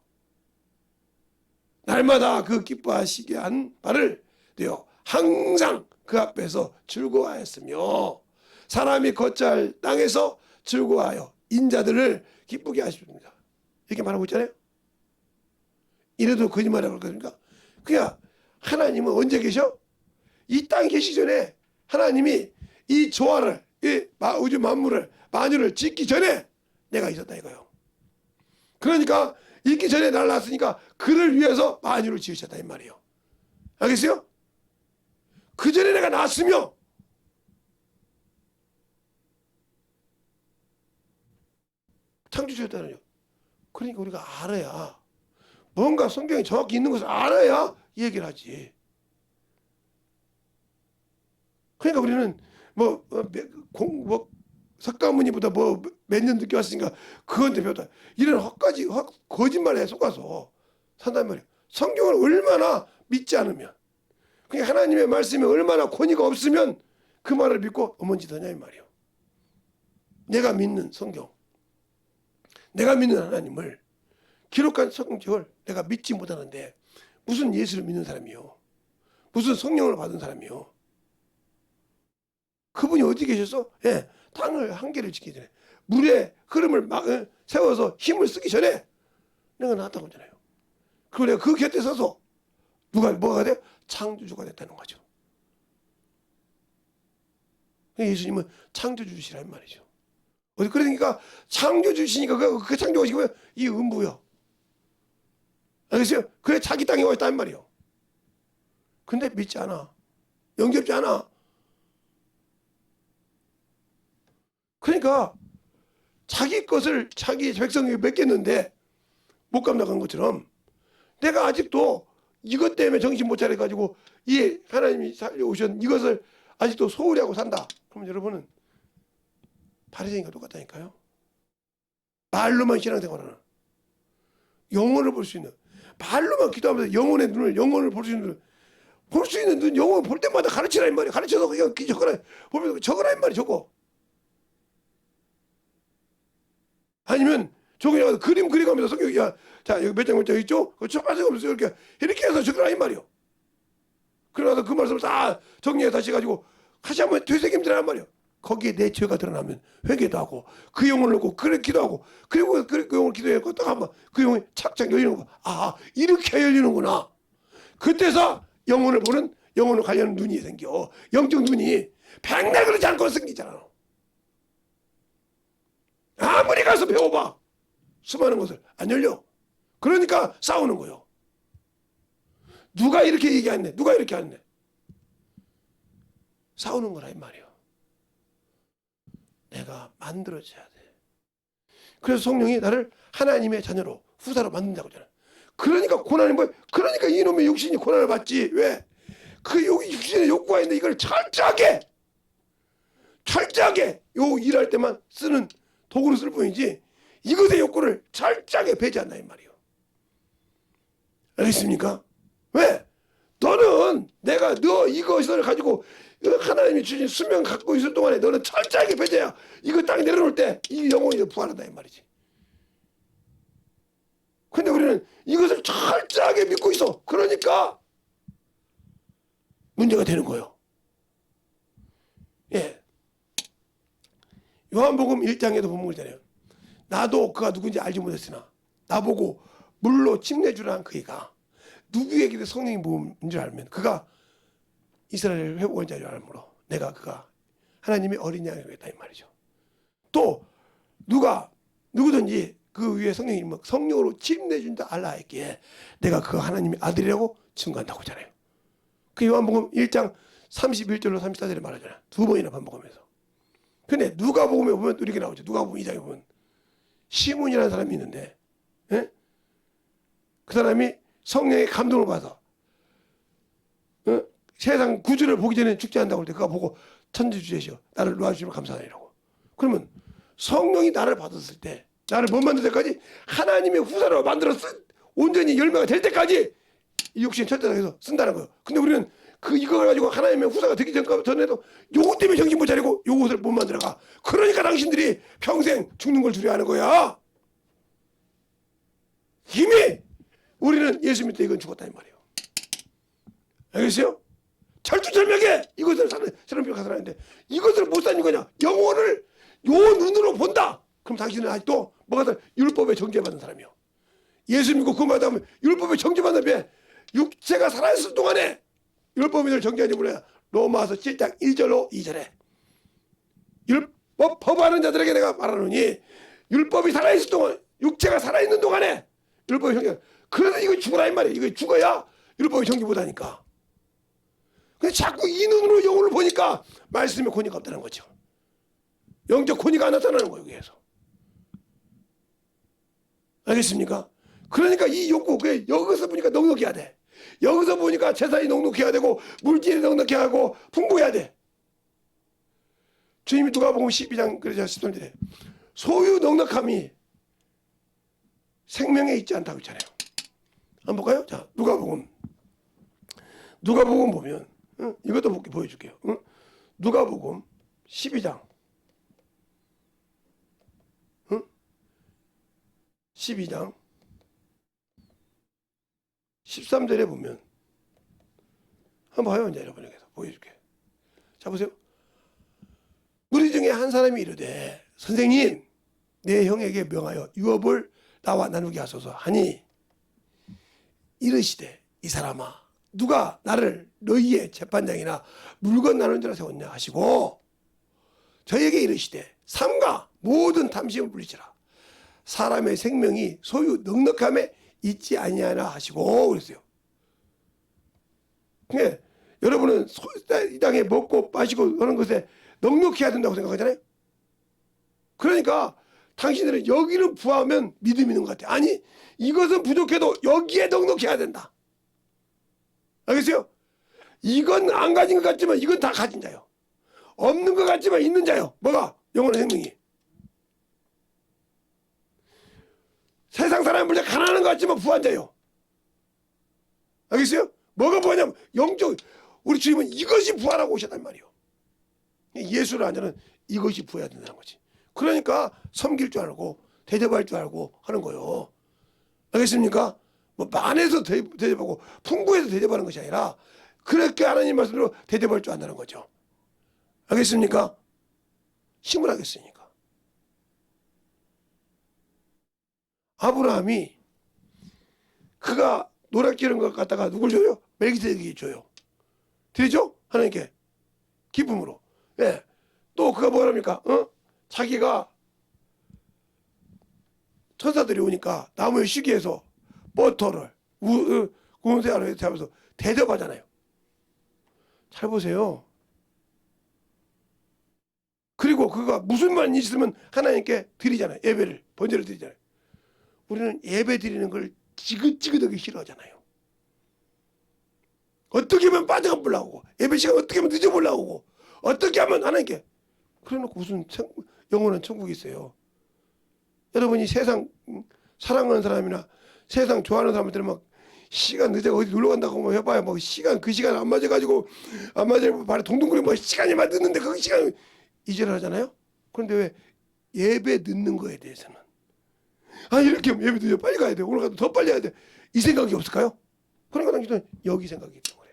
날마다 그 기뻐하시게 한 바를 되어 항상 그 앞에서 즐거워하였으며 사람이 거처할 땅에서 즐거워하여 인자들을 기쁘게 하십니다. 이렇게 말하고 있잖아요. 이래도 거짓말이라고 그러니까 그냥 하나님은 언제 계셔? 이 땅에 계시기 전에 하나님이 이 조화를 이 우주 만물을 만유를 짓기 전에 내가 있었다 이거요. 그러니까 있기 전에 날 낳았으니까 그를 위해서 만유를 지으셨다 이 말이에요. 알겠어요? 그 전에 내가 낳았으며 창조주였다는요. 그러니까 우리가 알아야 뭔가 성경이 정확히 있는 것을 알아야 이 얘기를 하지. 그러니까 우리는 석가모니보다 몇 년 늦게 왔으니까 그건데 배웠다. 이런 거짓말에 속아서 산단 말이에요. 성경을 얼마나 믿지 않으면 그러니까 하나님의 말씀이 얼마나 권위가 없으면 그 말을 믿고 어머니더냐 이 말이에요. 내가 믿는 성경 내가 믿는 하나님을 기록한 성경을 내가 믿지 못하는데 무슨 예수를 믿는 사람이요 무슨 성령을 받은 사람이요 그분이 어디 계셔서 예, 땅을 한계를 지키기 전에 물의 흐름을 세워서 힘을 쓰기 전에 내가 나왔다고 하잖아요. 그리고 내가 그 곁에 서서 뭐가 돼? 창조주가 됐다는 거죠. 예수님은 창조주시란 말이죠. 그러니까 창조주시니까 그 창조가 지금 이 음부요. 알겠어요? 그래 자기 땅에 와 있단 말이에요. 근데 믿지 않아. 영접지 않아. 그러니까 자기 것을 자기 백성에게 맡겼는데 못 감당한 것처럼 내가 아직도 이것 때문에 정신 못 차려가지고 이 하나님이 살려오신 이것을 아직도 소홀히 하고 산다. 그러면 여러분은 바리새인과 똑같다니까요. 말로만 신앙생활하는, 영혼을 볼 수 있는, 말로만 기도하면서 영혼의 눈을, 영혼을 볼 수 있는 눈, 영혼을 볼 때마다 가르치라 이 말이야. 가르쳐서 그냥 적어라. 보면 적어라 이 말이야. 적어. 아니면 저기 그림 그려가면서 성경, 야, 자 여기 몇 장 있죠? 그 첫 번째 없어요. 이렇게 해서 적으라 이 말이요. 그러나서 그 말씀을 다 정리해 다시 가지고 다시 한번 되새김질하란 말이요. 거기에 내 죄가 드러나면 회개도 하고 그 영혼을 놓고 그래 기도하고 그리고 그 영혼을 기도해서 딱 한번 그 영혼이 착착 열리는 거. 아 이렇게 열리는구나. 그때서 영혼을 보는, 영혼을 관련한 눈이 생겨. 영적 눈이 백날 그러지 않고 생기잖아. 아무리 가서 배워봐. 수많은 것을 안 열려. 그러니까 싸우는 거요. 누가 이렇게 얘기했네. 누가 이렇게 했네. 싸우는 거라 이 말이요. 내가 만들어져야 돼. 그래서 성령이 나를 하나님의 자녀로 후사로 만든다고 하잖아. 그러니까 고난이 뭐야? 그러니까 이놈의 육신이 고난을 받지. 왜? 그 육신의 욕구가 있는데 이걸 철저하게 요 일할 때만 쓰는 도구로 쓸 뿐이지 이것의 욕구를 철저하게 배제한다 이 말이에요. 알겠습니까? 왜? 너는 내가 너 이것을 가지고 하나님이 주신 수명 갖고 있을 동안에 너는 철저하게 배제야. 이거 딱 내려놓을 때 이 영혼이 부활한다 이 말이지. 근데 우리는 이것을 철저하게 믿고 있어. 그러니까 문제가 되는 거예요. 예. 요한복음 1장에도 보면 그러잖아요. 나도 그가 누군지 알지 못했으나 나보고 물로 침내주라는 그이가 누구에게도 성령이 부은 줄 알면 그가 이스라엘을 회복한 자를 알므로 내가 그가 하나님의 어린 양이 되겠다 이 말이죠. 또 누구든지 그 위에 성령으로 침내준다 알라에게 내가 그 하나님의 아들이라고 증거한다고 하잖아요. 그 요한복음 1장 31절로 34절에 말하잖아요. 두 번이나 반복하면서. 근데 누가복음에 보면 이렇게 나오죠. 누가복음 2장에 보면 시몬이라는 사람이 있는데, 예? 그 사람이 성령의 감동을 받아 세상 구주를 보기 전에 죽지 않는다고 할 때 그가 보고 천지주제시여 나를 놓아주시면 감사하리라고. 그러면 성령이 나를 받았을 때, 나를 못 만들 때까지 하나님의 후사로 만들었어 온전히 열매가 될 때까지 이 육신 철저하게 쓴다는 거예요. 근데 우리는 이걸 가지고 하나님의 후사가 되기 전에도 요것 때문에 정신 못 차리고 요것을 못 만들어가. 그러니까 당신들이 평생 죽는 걸 두려워하는 거야. 이미 우리는 예수 믿을 때 이건 죽었다 이 말이에요. 알겠어요? 철두철미하게 이것을 사는 사람이 가서라는데 이것을 못 사는 거냐? 영혼을 요 눈으로 본다. 그럼 당신은 아직도 뭐가 율법에 정죄받는 사람이요. 예수 믿고 그 말하면 율법에 정죄받는 육체가 살아있을 동안에 율법인을 정죄하지 뭐냐? 로마서 7장 1절로 2절에 율법 범하는 자들에게 내가 말하노니 율법이 살아있을 동안, 육체가 살아있는 동안에 율법이 정죄. 그래서 이거 죽어라 이 말이에요. 이거 죽어야 율법이 정죄 못하니까. 근데 자꾸 이 눈으로 영혼을 보니까 말씀에 권위가 없다는 거죠. 영적 권위가 안 나타나는 거예요. 여기에서. 알겠습니까? 그러니까 이 욕구, 여기서 보니까 넉넉해야 돼. 여기서 보니까 재산이 넉넉해야 되고 물질이 넉넉해야 하고 풍부해야 돼. 주님이 누가복음 12장 그러자 10절에 소유 넉넉함이 생명에 있지 않다고 했잖아요. 한번 볼까요? 자, 누가복음 보면 이것도 보여줄게요. 누가복음 12장 12장 13절에 보면 한번 봐요. 이제 여러분에게서 보여줄게. 자 보세요. 무리 중에 한 사람이 이르되 선생님 내 형에게 명하여 유업을 나와 나누게 하소서 하니 이르시되 이 사람아 누가 나를 너희의 재판장이나 물건 나누는 자라 세웠냐 하시고 저에게 이르시되 삼가 모든 탐심을 물리치라. 사람의 생명이 소유 넉넉함에 있지 아니하나 하시고 그랬어요. 네, 여러분은 이 땅에 먹고 마시고 하는 것에 넉넉해야 된다고 생각하잖아요. 그러니까 당신들은 여기를 부하면 믿음이 있는 것 같아요. 아니, 이것은 부족해도 여기에 넉넉해야 된다. 알겠어요? 이건 안 가진 것 같지만 이건 다 가진 자요. 없는 것 같지만 있는 자요. 뭐가? 영원한 생명이. 세상 사람은 물론 가난한 것 같지만 부한 자요. 알겠어요? 뭐가 부하냐면 영적, 우리 주님은 이것이 부하라고 오셨단 말이에요. 예수를 안 자는 이것이 부해야 된다는 거지. 그러니까 섬길 줄 알고 대접할 줄 알고 하는 거예요. 알겠습니까? 뭐 많아서 대접하고 풍부해서 대접하는 것이 아니라 그렇게 하나님 말씀대로 대접할 줄 안다는 거죠. 알겠습니까? 힘을 하겠으니까. 아브라함이 그가 노략질한 것 갖다가 누굴 줘요? 멜기세덱에게 줘요. 드리죠? 하나님께 기쁨으로. 예. 또 그가 뭐랍니까? 자기가 천사들이 오니까 나무에 쉬기해서 버터를 구운새알을 잡아서 대접하잖아요. 잘 보세요. 그리고 그가 무슨 말 있으면 하나님께 드리잖아요. 예배를, 번제를 드리잖아요. 우리는 예배 드리는 걸 지긋지긋하게 싫어하잖아요. 어떻게 하면 빠져가 보려고, 예배 시간 어떻게 하면 늦어보려고, 어떻게 하면 하나님께. 그래놓고 무슨 영원한 천국이 있어요. 여러분이 세상 사랑하는 사람이나 세상 좋아하는 사람들은 막 시간 늦어가 어디 놀러 간다고 뭐 해봐야 뭐 시간 그 시간 안 맞아가지고 안 맞아서 발에 동동거리고 뭐 시간이 늦는데 그 시간 이질하잖아요. 그런데 왜 예배 늦는 거에 대해서는 이렇게 하면 예배 늦어 빨리 가야 돼, 오늘 가도 더 빨리 해야 돼, 이 생각이 없을까요? 그러니까 당신은 여기 생각이 있는 거예요.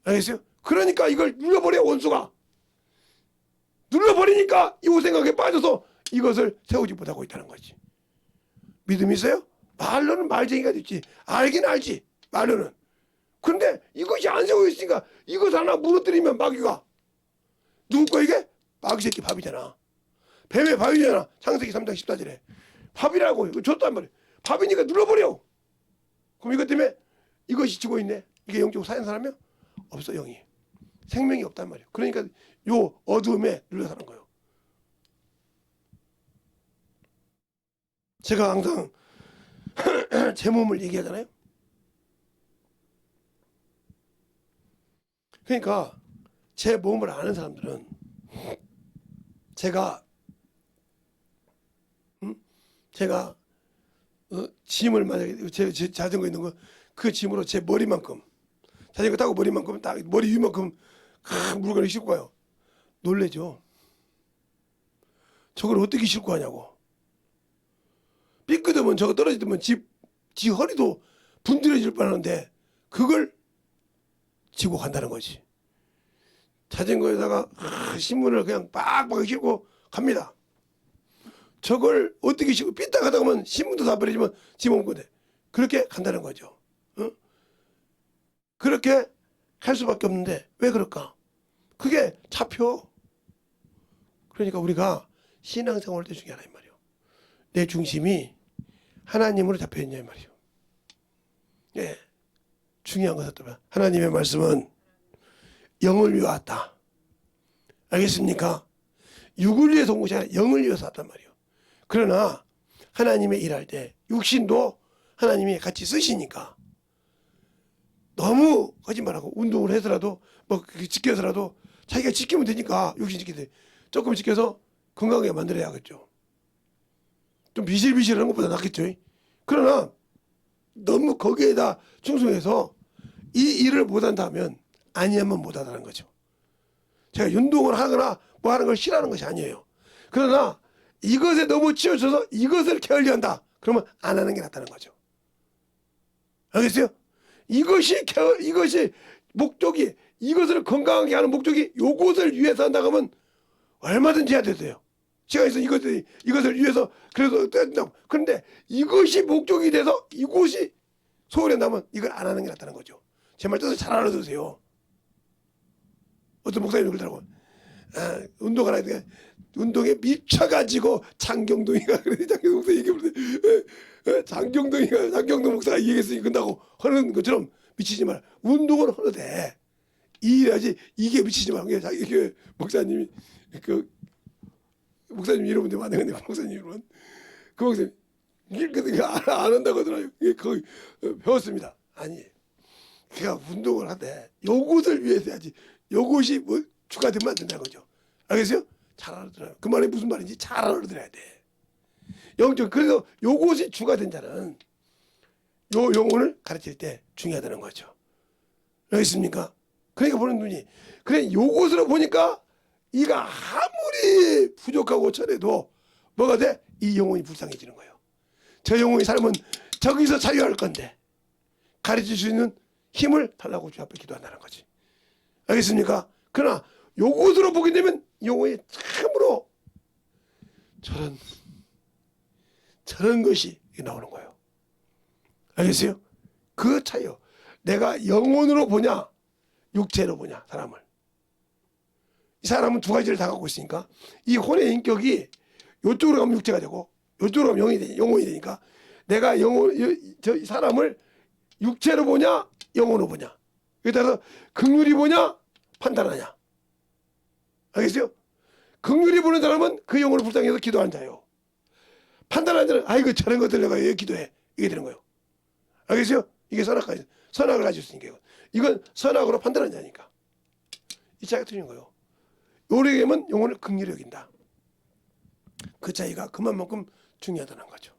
알겠어요? 그러니까 이걸 눌러버려. 원수가 눌러버리니까 이 생각에 빠져서 이것을 세우지 못하고 있다는 거지. 믿음이 있어요? 말로는 말쟁이가 됐지. 알긴 알지, 말로는. 그런데 이것이 안 세우고 있으니까 이것 하나 무너뜨리면 마귀가 누구 거 이게? 마귀 새끼 밥이잖아. 뱀의 밥이잖아. 창세기 3장 14절에 밥이라고 이거 줬단 말이야. 밥이니까 눌러버려. 그럼 이것 때문에 이것이 지고 있네. 이게 영적으로 사는 사람이야? 없어. 영이 생명이 없단 말이야. 그러니까 요 어두움에 눌려 사는 거예요. 제가 항상 제 몸을 얘기하잖아요. 그러니까 제 몸을 아는 사람들은 제가 짐을 만약에 제 자전거 있는 거 그 짐으로 제 머리만큼, 자전거 타고 머리만큼 딱 머리 위만큼 물건을 싣고 가요. 놀래죠. 저걸 어떻게 싣고 가냐고. 삐끗하면 저거 떨어지면 지 허리도 분들어질 뻔하는데 그걸 지고 간다는 거지. 자전거에다가 신문을 그냥 빡빡 싣고 갑니다. 저걸 어떻게 싣고 삐딱 하다 보면 신문도 다 버리지만 짐 옮고 돼. 그렇게 간다는 거죠. 그렇게 할 수밖에 없는데 왜 그럴까? 그게 잡혀. 그러니까 우리가 신앙생활 때 중요하다 이 말이에요. 내 중심이 하나님으로 잡혀있냐 이 말이에요. 예, 중요한 것은 또 하나님의 말씀은 영을 위해 왔다. 알겠습니까? 육을 위해서 온 것이 아니라 영을 위해서 왔단 말이에요. 그러나 하나님의 일할 때 육신도 하나님이 같이 쓰시니까 너무 거짓말하고 운동을 해서라도 뭐 지켜서라도 자기가 지키면 되니까 육신 지키되 조금 지켜서 건강하게 만들어야겠죠. 좀 비실비실한 것보다 낫겠죠. 그러나 너무 거기에다 충성해서 이 일을 못한다면 아니하면 못하다는 거죠. 제가 운동을 하거나 뭐 하는 걸 싫어하는 것이 아니에요. 그러나 이것에 너무 치우쳐서 이것을 게을리한다. 그러면 안 하는 게 낫다는 거죠. 알겠어요? 이것이 목적이, 이것을 건강하게 하는 목적이 요것을 위해서 한다고 하면 얼마든지 해야 되세요. 제가 있어 이것을 위해서 그래서 뜬다고. 그런데 이것이 목적이 돼서 이곳이 소홀히 한다면 이걸 안 하는 게 낫다는 거죠. 제 말 뜻을 잘 알아두세요. 어떤 목사님이 그러더라고. 운동하라. 운동에 미쳐가지고 장경동이가 그래 장경동 목사 얘기했는데 장경동 목사가 얘기했으니 끝나고 하는 것처럼 미치지 마라. 운동은 하도 돼. 일해야지 이게 미치지 마라. 이게 목사님이 그 목사님 이름은 좀 안 되는데 목사님 이름은 그 목사님 이게 안 한다고 하더라고요. 거기 배웠습니다. 아니 그가 운동을 하되 요것을 위해서 해야지 요것이 뭐 추가되면 안 된다는 거죠. 알겠어요? 잘 알아들어요. 그 말이 무슨 말인지 잘 알아들어야 돼. 영적 그래서 요것이 추가된 자는 요 영혼을 가르칠 때 중요하다는 거죠. 알겠습니까? 그러니까 보는 눈이 그래 요것으로 보니까 이가 아무리 부족하고 천해도 뭐가 돼? 이 영혼이 불쌍해지는 거예요. 저 영혼이 살면 저기서 자유할 건데 가르칠 수 있는 힘을 달라고 주 앞에 기도한다는 거지. 알겠습니까? 그러나 요것으로 보게 되면 영혼이 참으로 저런 것이 나오는 거예요. 알겠어요? 그 차이요. 내가 영혼으로 보냐 육체로 보냐 사람을. 이 사람은 두 가지를 다 갖고 있으니까 이 혼의 인격이 이쪽으로 가면 육체가 되고 이쪽으로 가면 영혼이 되니까 내가 저 사람을 육체로 보냐 영혼으로 보냐. 여기다가 긍휼히 보냐 판단하냐. 알겠어요? 긍휼히 보는 사람은 그 영혼을 불쌍해서 기도하는 자요. 판단하는 자는 아이고 저런 것들 내가 왜 기도해. 이게 되는 거예요. 알겠어요? 이게 선악을 가지고 있으니까 이건 선악으로 판단하는 자니까. 이 차이가 틀린 거예요. 요리에게는 영혼을 긍휼히 여긴다. 그 차이가 그만큼 중요하다는 거죠.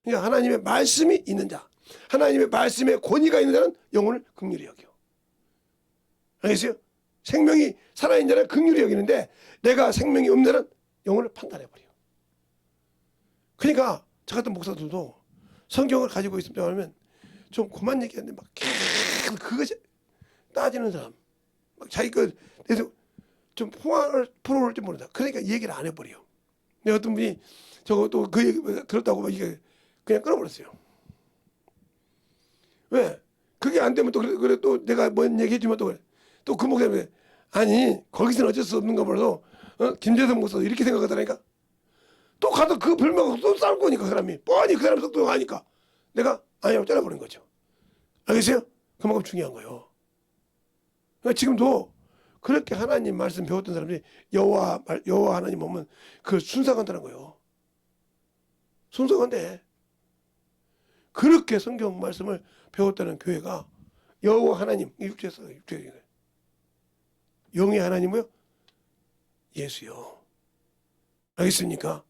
그러니까 하나님의 말씀이 있는 자, 하나님의 말씀에 권위가 있는 자는 영혼을 긍휼히 여겨. 알겠어요? 생명이 살아있는 자는 긍휼히 여기는데 내가 생명이 없는 자는 영혼을 판단해버려. 그러니까 저 같은 목사들도 성경을 가지고 있으면 하면 좀 그만 얘기하는데 막 계속 그것이 따지는 사람 막 자기 그래서 좀 포항을 풀어올 줄 모른다. 그러니까 얘기를 안 해버려. 근데 어떤 분이 저거 또 그 얘기 들었다고 막 이게 그냥 끊어버렸어요. 왜? 그게 안 되면 또 그래 또 내가 뭔 얘기 해주면 또 그래. 또 그 목사님이 아니 거기서는 어쩔 수 없는가 몰라도 김재성 목사도 이렇게 생각하더라니까. 또 가서 그 별명하고 또 싸울 거니까 그 사람이 뻔히 그 사람 속도가 아니까 내가 아니라고 잘라버린 거죠. 알겠어요? 그만큼 중요한 거예요. 그러니까 지금도 그렇게 하나님 말씀 배웠던 사람들이 여호와 하나님 보면 그걸 순삭한다는 거예요. 순삭한데 그렇게 성경 말씀을 배웠다는 교회가 여호와 하나님 육체에서 영의 하나님이요? 예수요. 알겠습니까?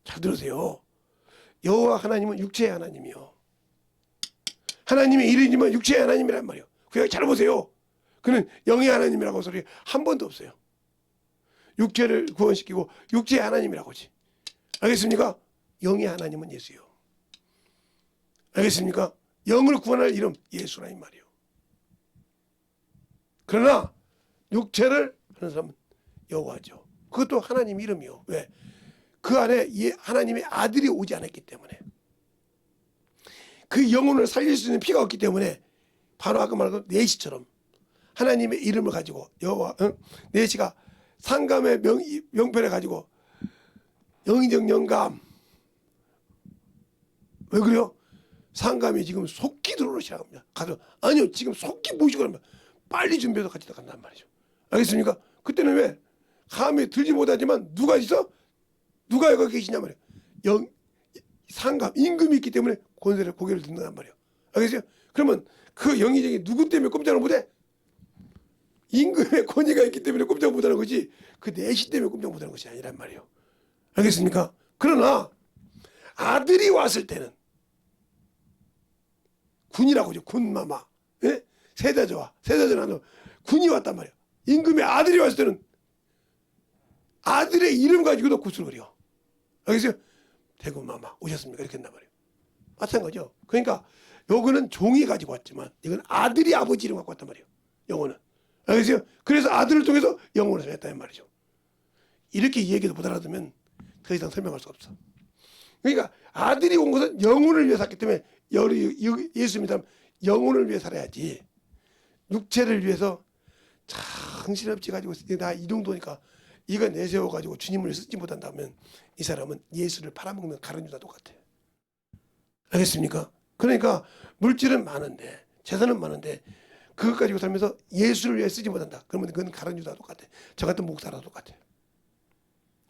잘 들으세요. 여호와 하나님은 육체의 하나님이요. 하나님의 이름이지만 육체의 하나님이란 말이에요. 그냥 잘 보세요. 그는 영의 하나님이라고 소리 한 번도 없어요. 육체를 구원시키고 육체의 하나님이라고 하지. 알겠습니까? 영의 하나님은 예수요. 알겠습니까? 영을 구원할 이름 예수라 이 말이요. 그러나 육체를 하는 사람은 여호와죠. 그것도 하나님 이름이요. 왜? 그 안에 하나님의 아들이 오지 않았기 때문에 그 영혼을 살릴 수 있는 피가 없기 때문에 바로 아까 말한 내시처럼 하나님의 이름을 가지고 여호와 내시가 상감의 명패를 가지고 영의적 영감 왜 그래요? 상감이 지금 속기 들어오기 시작합니다. 가서 아니요 지금 속기 모시고 그러면 빨리 준비해서 같이 간단 말이죠. 알겠습니까? 그때는 왜 감이 들지 못하지만 누가 있어? 누가 여기 계시냐 말이에요. 상감 임금이 있기 때문에 권세를 고개를 든단 말이에요. 알겠어요? 그러면 그 영의정이 누구 때문에 꼼짝을 못해? 임금의 권위가 있기 때문에 꼼짝 못하는 거지 그 내시 때문에 꼼짝 못하는 것이 아니란 말이에요. 알겠습니까? 그러나 아들이 왔을 때는 군이라고 하죠. 군마마. 예? 세자전하는 군이 왔단 말이에요. 임금의 아들이 왔을 때는 아들의 이름 가지고도 굿을 그려. 알겠어요? 대군마마 오셨습니까? 이렇게 한단 말이에요. 마찬가지죠. 그러니까 요거는 종이 가지고 왔지만 이건 아들이 아버지 이름 갖고 왔단 말이에요. 영혼은. 알겠어요? 그래서 아들을 통해서 영혼을 살렸다는 말이죠. 이렇게 얘기도 못 알아두면 더 이상 설명할 수 없어. 그러니까 아들이 온 것은 영혼을 위해 샀기 때문에 예수 믿는 사람 영혼을 위해 살아야지 육체를 위해서 정신없이 가지고 나 이 정도니까 이거 내세워가지고 주님을 쓰지 못한다면 이 사람은 예수를 팔아먹는 가룟유다 똑같아. 알겠습니까? 그러니까 물질은 많은데 재산은 많은데 그것 가지고 살면서 예수를 위해 쓰지 못한다. 그러면 그건 가룟유다 똑같아. 저 같은 목사라도 똑같아.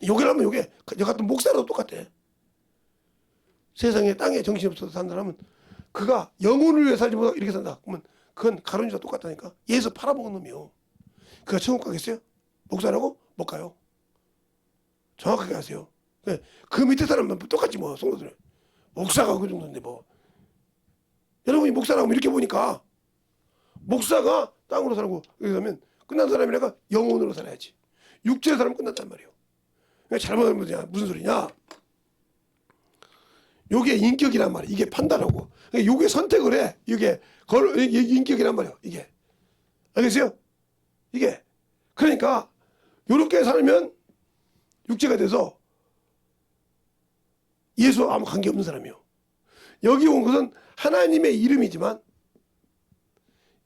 요게 하면 요게 저 같은 목사라도 똑같아. 세상에 땅에 정신이 없어서 사는 사람은 그가 영혼을 위해 살지 못하고 이렇게 산다. 그러면 그건 가룟유다 똑같다니까. 예수 팔아먹은 놈이요. 그가 천국 가겠어요? 목사라고? 못 가요. 정확하게 하세요. 그 밑에 사람은 똑같지 뭐. 성도들 목사가 그 정도인데 뭐. 여러분이 목사라고 이렇게 보니까 목사가 땅으로 살고 여기 가면 끝난 사람이라가 영혼으로 살아야지. 육체의 사람은 끝났단 말이에요. 그러니까 잘못하면 무슨 소리냐. 요게 인격이란 말이야. 이게 판단하고. 그러니까 요게 선택을 해. 이게 인격이란 말이야. 이게. 알겠어요? 이게. 그러니까 요렇게 살면 육체가 돼서 예수와 아무 관계없는 사람이에요. 여기 온 것은 하나님의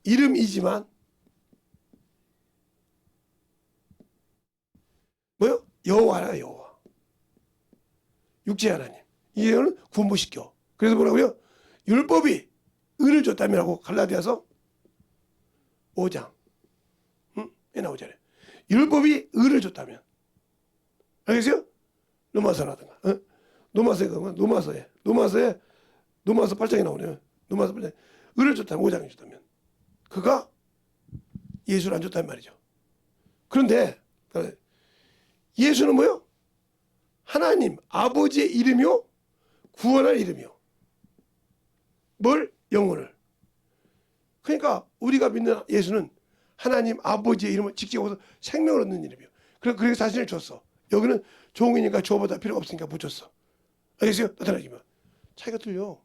이름이지만 뭐요? 여호와라 여호와. 육체 하나님. 이거는 구원시켜. 그래서 뭐라고요? 율법이 의를 줬다며라고 갈라디아서 5장. 왜 나오잖아요. 율법이 의를 줬다면. 알겠어요? 로마서라든가. 노마서에 가면 노마서 8장에 나오네요. 노마서 8장. 의를 줬다면 5장에 줬다면. 그가 예수를 안 줬단 말이죠. 그런데 예수는 뭐요? 하나님 아버지의 이름이요. 구원할 이름이요. 뭘? 영혼을. 그러니까 우리가 믿는 예수는 하나님 아버지의 이름을 직접 얻어서 생명을 얻는 이름이요. 그래서 자신을 줬어. 여기는 종이니까 줘보다 필요가 없으니까 붙였어. 알겠어요? 나타나지만 차이가 틀려.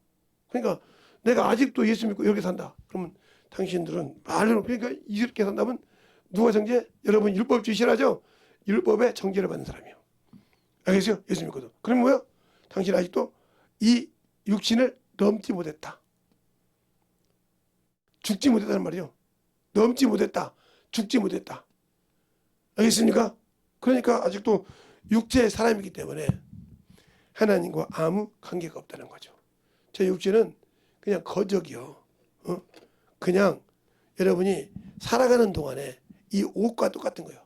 그러니까 내가 아직도 예수 믿고 이렇게 산다. 그러면 당신들은 말로 그러니까 이렇게 산다면 누가 정죄? 여러분 율법주의 싫어하죠? 율법의 정죄를 받는 사람이에요. 알겠어요? 예수 믿고도. 그럼 뭐야? 당신 아직도 이 육신을 넘지 못했다. 죽지 못했다는 말이요. 넘지 못했다. 죽지 못했다. 알겠습니까? 그러니까 아직도 육체의 사람이기 때문에 하나님과 아무 관계가 없다는 거죠. 저 육체는 그냥 거적이요. 그냥 여러분이 살아가는 동안에 이 옷과 똑같은 거예요.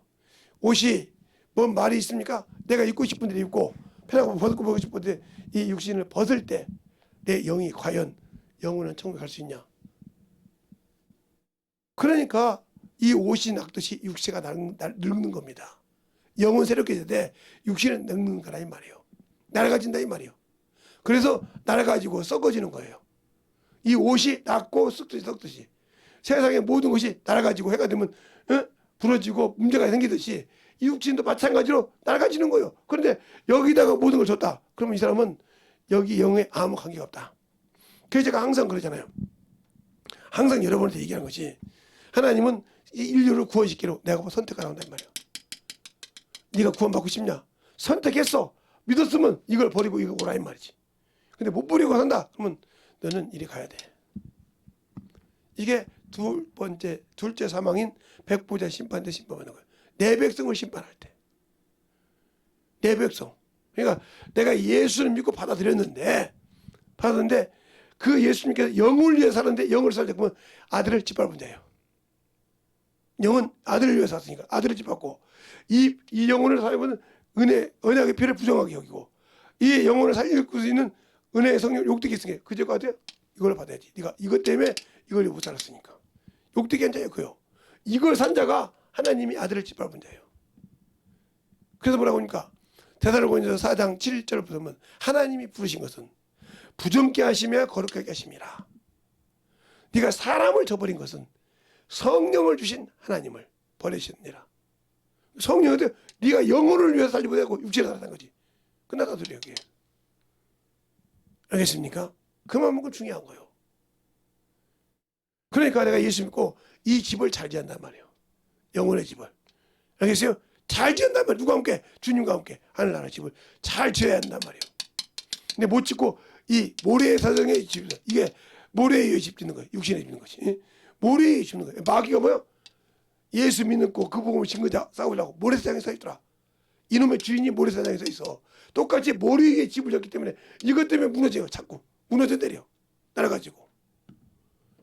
옷이 뭔 말이 있습니까? 내가 입고 싶은 데 입고 편하고 벗고 싶은데 이 육신을 벗을 때 내 영이 과연 영혼은 천국에 갈 수 있냐? 그러니까 이 옷이 낡듯이 육체가 늙는 겁니다. 영혼 새롭게 되되 육신은 늙는 거라 이 말이에요. 낡아진다 이 말이에요. 그래서 낡아지고 썩어지는 거예요. 이 옷이 낡고 썩듯이 세상의 모든 것이 낡아지고 해가 되면 부러지고 문제가 생기듯이 이 육신도 마찬가지로 낡아지는 거예요. 그런데 여기다가 모든 걸 줬다. 그러면 이 사람은 여기 영에 아무 관계가 없다. 그래서 제가 항상 그러잖아요. 항상 여러분한테 얘기하는 것이 하나님은 이 인류를 구원시키러 내가 선택하라고 한단 말이에요. 네가 구원받고 싶냐? 선택했어. 믿었으면 이걸 버리고 이거 오라 이 말이지. 근데 못 버리고 산다. 그러면 너는 이리 가야 돼. 이게 둘째 사망인 백보자 심판 때 심판하는 거예요. 내 백성을 심판할 때. 내 백성. 그러니까 내가 예수를 믿고 받아들였는데 그 예수님께서 영을 위해 사는데 영을 살 때 보면 아들을 짓밟은 자예요. 영은 아들을 위해 샀으니까 아들을 짓밟고 이 영혼을 살면 언약의 피를 부정하게 여기고 이 영혼을 살릴 수 있는 은혜의 성령 욕되게 있으니까 그제가 돼 이걸 받아야지. 네가 이것 때문에 이걸 못 살았으니까 욕되게 한 자예요. 그요. 이걸 산 자가 하나님이 아들을 짓밟은 자예요. 그래서 뭐라고 하니까 데살로니가서 4장 7절을 보면 하나님이 부르신 것은 부정케 하시며 거룩하게 하심이라. 네가 사람을 저버린 것은 성령을 주신 하나님을 버리셨느니라. 성령한테 네가 영혼을 위해서 살지 못하고 육체를 살았다는 거지. 끝났다 소리 여기. 알겠습니까? 그만큼 중요한 거예요. 그러니까 내가 예수 믿고 이 집을 잘 지한단 말이에요. 영혼의 집을. 알겠어요? 잘 지은단 말이에요. 누가 함께? 주님과 함께 하늘나라 집을 잘 지어야 한단 말이에요. 근데 못 짓고 이 모래의 사정의 집이다. 이게 모래의 집 짓는 거예요. 육신에 짓는 것이. 모래의 짓는 거예요. 마귀가 뭐요? 예수 믿는 거 그 복음을 증거자 싸우려고 모래사장에 서 있더라. 이놈의 주인이 모래사장에 서 있어. 똑같이 모래 위에 집을 졌기 때문에 이것 때문에 무너져요. 자꾸 무너져 내려 날아가지고.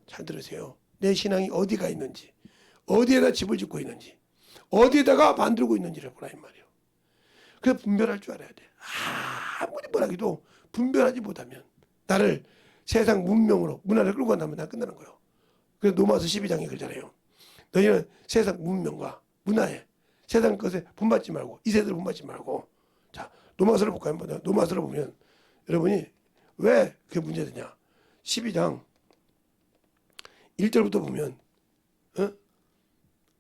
잘 들으세요. 내 신앙이 어디가 있는지, 어디에다 집을 짓고 있는지, 어디에다가 만들고 있는지를 보라 이 말이에요. 그래서 분별할 줄 알아야 돼. 아무리 뭐라기도 분별하지 못하면 나를 세상 문명으로 문화를 끌고 간다면 난 끝나는 거예요. 그래서 로마서 12장에 그러잖아요. 너희는 세상 문명과 문화에 세상 것에 본받지 말고 이 세대를 본받지 말고. 자, 로마서를 볼까요? 로마서를 보면 여러분이 왜 그게 문제되냐? 12장 1절부터 보면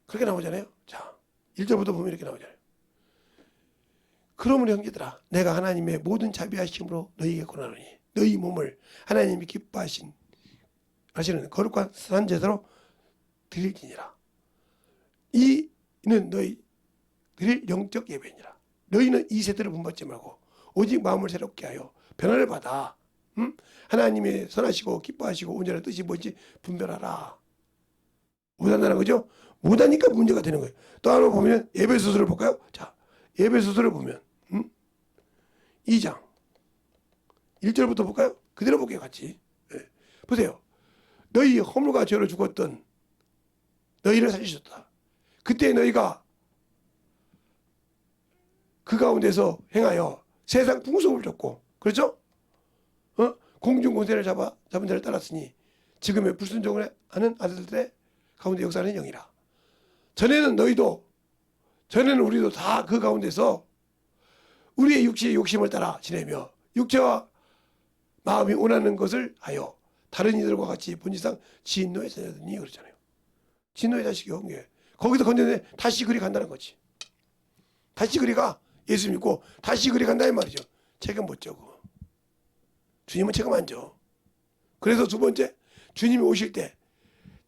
그렇게 나오잖아요. 자, 1절부터 보면 이렇게 나오잖아요. 그러므로 형제들아, 내가 하나님의 모든 자비하심으로 너희에게 권하노니 너희 몸을 하나님이 기뻐하시는 거룩한 산 제사로 드릴지니라. 이는 너희 드릴 영적 예배니라. 너희는 이 세대를 본받지 말고 오직 마음을 새롭게 하여 변화를 받아 하나님의 선하시고 기뻐하시고 온전한 뜻이 뭔지 분별하라. 못한다는 거죠. 못하니까 문제가 되는 거예요. 또 하나 보면 에베소서를 볼까요? 자, 에베소서를 보면 2장 1절부터 볼까요? 그대로 볼게요. 같이. 네. 보세요. 너희 허물과 죄로 죽었던 너희를 살리셨다. 그때 너희가 그 가운데서 행하여 세상 풍속을 줬고, 그렇죠? 공중 권세를 잡은 자를 따랐으니 지금의 불순종을 하는 아들들의 가운데 역사하는 영이라. 전에는 우리도 다 그 가운데서 우리의 육체의 욕심을 따라 지내며 육체와 마음이 원하는 것을 하여 다른 이들과 같이 본질상 진노의 자녀들이니 그러잖아요. 진노의 자식이요. 거기서 건져내 다시 그리 간다는 거지. 다시 그리가 예수 믿고 다시 그리 간다는 말이죠. 책임 못 져고. 주님은 책임 안 져. 그래서 두 번째, 주님이 오실 때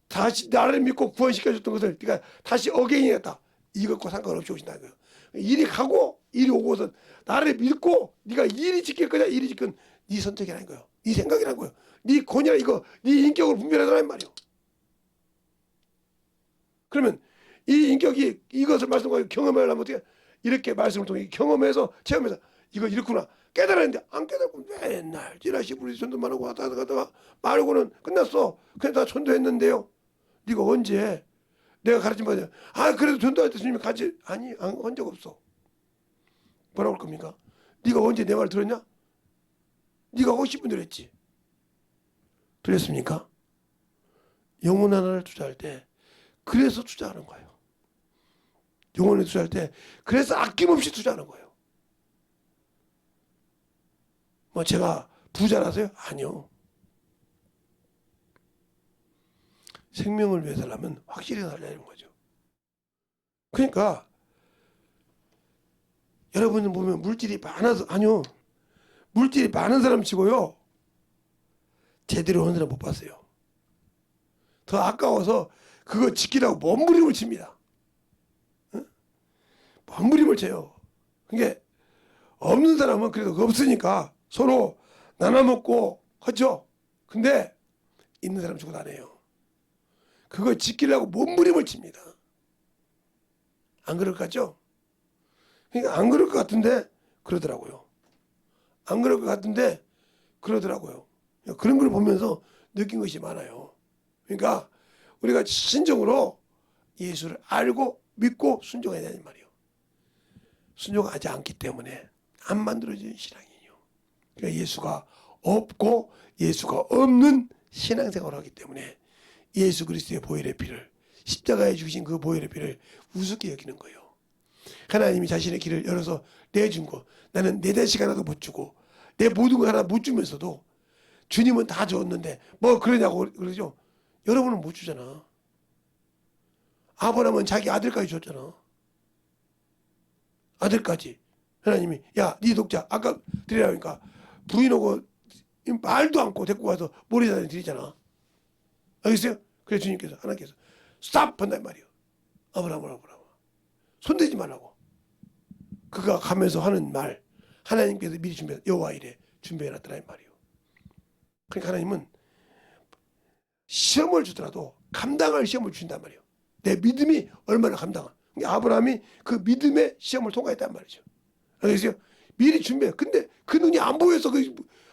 다시 나를 믿고 구원시켜줬던 것을 네가 다시 어게인이 했다. 이것과 상관없이 오신다는 거예요. 일이 가고 일이 오고서 나를 믿고 네가 일이 지킬 거냐 일이 지킨 네 선택이라는 거예요. 네 생각이라는 거예요. 네 권위라 이거 네 인격을 분별하라는 말이에요. 그러면 이 인격이 이것을 말씀과 경험을 하면 어떻게 이렇게 말씀을 통해 경험해서 체험해서 이거 이렇구나 깨달았는데 안 깨닫고 맨날 지라시 부리 전도만 하고 왔다 갔다가 말고는 끝났어. 그냥 다 전도했는데요. 네가 언제 내가 가르친 바에 그래도 전도할 때 주님이 같이 아니 한 적 없어. 뭐라고 할 겁니까? 네가 언제 내 말 들었냐? 네가 하고 싶은 대로 했지. 들었습니까? 영혼 하나를 투자할 때 그래서 투자하는 거예요. 영혼을 투자할 때 그래서 아낌없이 투자하는 거예요. 뭐 제가 부자라서요? 아니요. 생명을 위해 살려면 확실히 살려야 하는 거죠. 그러니까 여러분은 보면 물질이 많아서 아니요. 물질이 많은 사람 치고요. 제대로 하는 사람 못 봤어요. 더 아까워서 그거 지키라고 몸부림을 칩니다. 몸부림을 쳐요. 그게 없는 사람은 그래도 없으니까 서로 나눠 먹고 하죠. 근데 있는 사람 주고 안 해요. 그거 지키려고 몸부림을 칩니다. 안 그럴 것 같죠? 그러니까 안 그럴 것 같은데 그러더라고요. 안 그럴 것 같은데 그러더라고요. 그런 걸 보면서 느낀 것이 많아요. 그러니까 우리가 진정으로 예수를 알고 믿고 순종해야 되는 말이에요. 순종하지 않기 때문에 안 만들어진 신앙이에요. 그러니까 예수가 없고 예수가 없는 신앙생활을 하기 때문에 예수 그리스도의 보혈의 피를 십자가에 주신 그 보혈의 피를 우습게 여기는 거예요. 하나님이 자신의 길을 열어서 내준 거 나는 내 자식 하나도 못 주고 내 모든 거 하나 못 주면서도 주님은 다 줬는데 뭐 그러냐고 그러죠. 여러분은 못 주잖아. 아브라함은 자기 아들까지 줬잖아. 아들까지. 하나님이 야 네 독자 아까 드리라고 하니까 부인하고 말도 않고 데리고 가서 모래사장에 드리잖아. 알겠어요? 그래서 주님께서 하나님께서 스탑 한단 말이에요. 아브라함 손대지 말라고. 그가 가면서 하는 말 하나님께서 미리 준비해 여호와 이래 준비해놨더라 이 말이에요. 그러니까 하나님은 시험을 주더라도 감당할 시험을 주신단 말이에요. 내 믿음이 얼마나 감당한. 아브라함이 그 믿음의 시험을 통과했단 말이죠. 알겠어요? 미리 준비해. 근데 그 눈이 안 보여서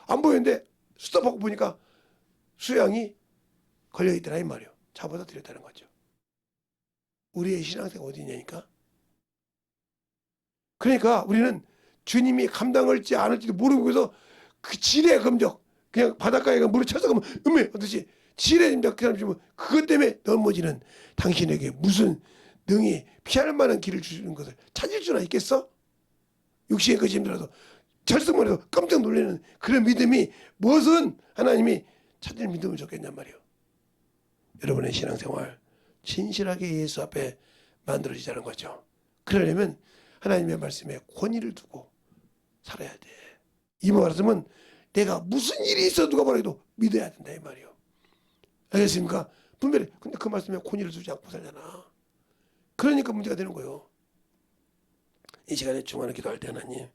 안 보였는데 스톱하고 보니까 수양이 걸려있더라 이 말이에요. 잡아다 드렸다는 거죠. 우리의 신앙생활 어디 있냐니까. 그러니까 우리는 주님이 감당할지 안 할지도 모르고 해서 그 지뢰 검적 그냥 바닷가에 물을 쳐서 가면 음메 어듯이 지뢰 검적 그 사람 주면 그것 때문에 넘어지는 당신에게 무슨 능히 피할 만한 길을 주시는 것을 찾을 수나 있겠어? 육신의 것이 힘들어도 철석만 해도 깜짝 놀라는 그런 믿음이 무엇은 하나님이 찾을 믿음을 줬겠냔 말이에요. 여러분의 신앙생활 진실하게 예수 앞에 만들어지자는 거죠. 그러려면 하나님의 말씀에 권위를 두고 살아야 돼. 이 말씀은 내가 무슨 일이 있어 누가 뭐라도 믿어야 된다 이 말이에요. 알겠습니까? 분명히 근데 그 말씀에 권위를 두지 않고 살잖아. 그러니까 문제가 되는 거예요. 이 시간에 중간에 기도할 때 하나님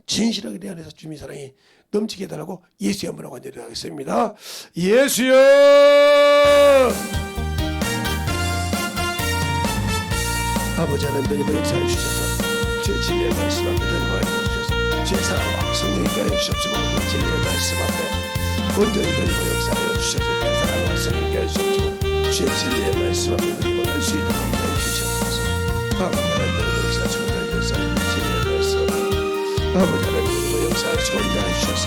진실하게 내 안에서 주님의 사랑이 넘치게 해달라고 예수의 한번 하고 기도하겠습니다. 예수여 아버지 하나님 의 역사해 주셔서 주의 진리의 말씀 앞에 들어가 주셔서 주의 사랑과 성령이 하여 주시옵시고 진리의 말씀 앞에 온전히 들고 역사하여 주셔서 주의 사랑과 성령이 하여 주시옵시고 주의 진리의 말씀 앞에 들고 할 수 있도록 하여 주시옵소서. 아버지 하나님 역사하시고 진리의 말씀 아버지 하나님 역사하시고 인도해 주셔서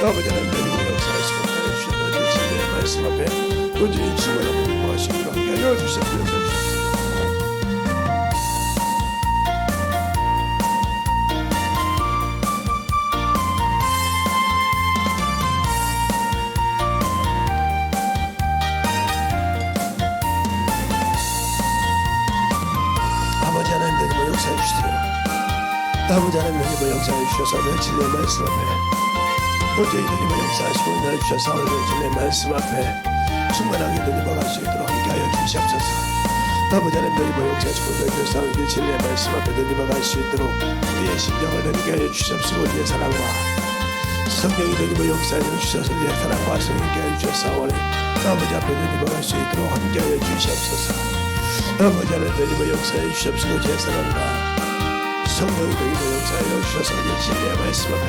아버지 하나님 역사하시고 인도해 주셔서 진리의 말씀 앞에 온전히 충만하고 공부하시기로 하여 주시옵소서. 아버지 하나님 역사해 주셔서 오늘 진리의 말씀 앞에 온전히 주님의 역사하시고 인도해 주셔서 오늘 진리의 말씀 앞에 충만하게 누님과 갈 수 있도록 함께하여 주시옵소서. 아버지 하나님 역사하시고 인도해 주셔서 오늘 진리의 말씀 앞에 누님과 갈 수 있도록 우리의 심령을 넘게 하여 주시옵시고 우리의 사랑과 성령이 누님의 역사하여 주셔서 우리의 사랑과 성령께 하여 주셔서 오늘 아버지 앞에 누님과 갈 수 있도록 함께하여 주시옵소서. 아버지 하나님 누님의 역사해 주시옵시고 제 사랑과 성령이 되기도 역사하여 주셔서 진리의 말씀 앞에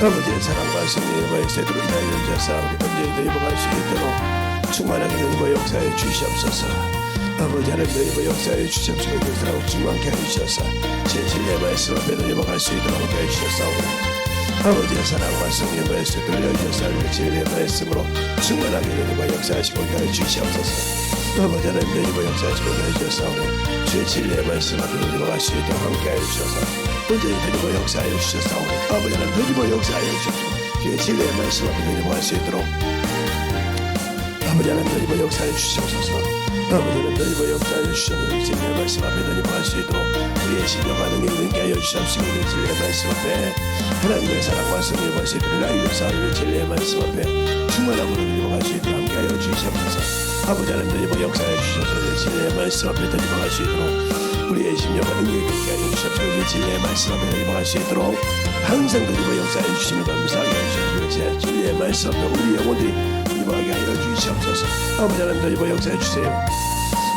아버지의 사랑과 성령의 역사로 인하여 주셔서 우리 범죄에 넘어갈 수 있도록 충만하게 되고 역사하여 주시옵소서. 아버지 하나님 역사하여 주시옵시고 그 사랑을 충만케 하여 주셔서 제 진리의 말씀 앞에 넘어갈 수 있도록 하여 주셔서 아버지의 사랑과 성령의 역사로 돌려주셔서 진리의 말씀으로 충만하게 되고 역사하시고 하여 주시옵소서. 아버지 하나님 내리고 역사하시고 해주셔서 주의 진리의 말씀 앞에 넘어갈 수 있도록 함께하여 주셔서 온전히 내리고 역사하여 주셔서 아버지 하나님 내리고 역사하여 주셔서 주의 진리의 말씀 앞에 넘어갈 수 있도록 아버지 하나님 내리고 역사하여 주셔서 아버지 하나님 내리고 역사하여 주셔서 진리의 말씀 앞에 넘어갈 수 있도록 우리의 심령과 능력을 넘게 하여 주시옵시고 진리의 말씀 앞에 하나님의 사랑과 성령의 말씀을 알려서 우리의 진리의 말씀 앞에 충만하고 넘어갈 수 있도록 함께하여 주시옵소서. 아버지 하나님 역사해 주셔서 진리의 말씀 앞에 넘어갈 수 있도록 우리의 심령과 능력이 있게 하여 주시옵시고 진리의 말씀 앞에 넘어갈 수 있도록 항상 역사해 주시면 감사하게 하여 주시옵시고 진리의 말씀 앞에 우리 영혼들이 임하게 하여 주시옵소서. 아버지 하나님 역사해 주세요.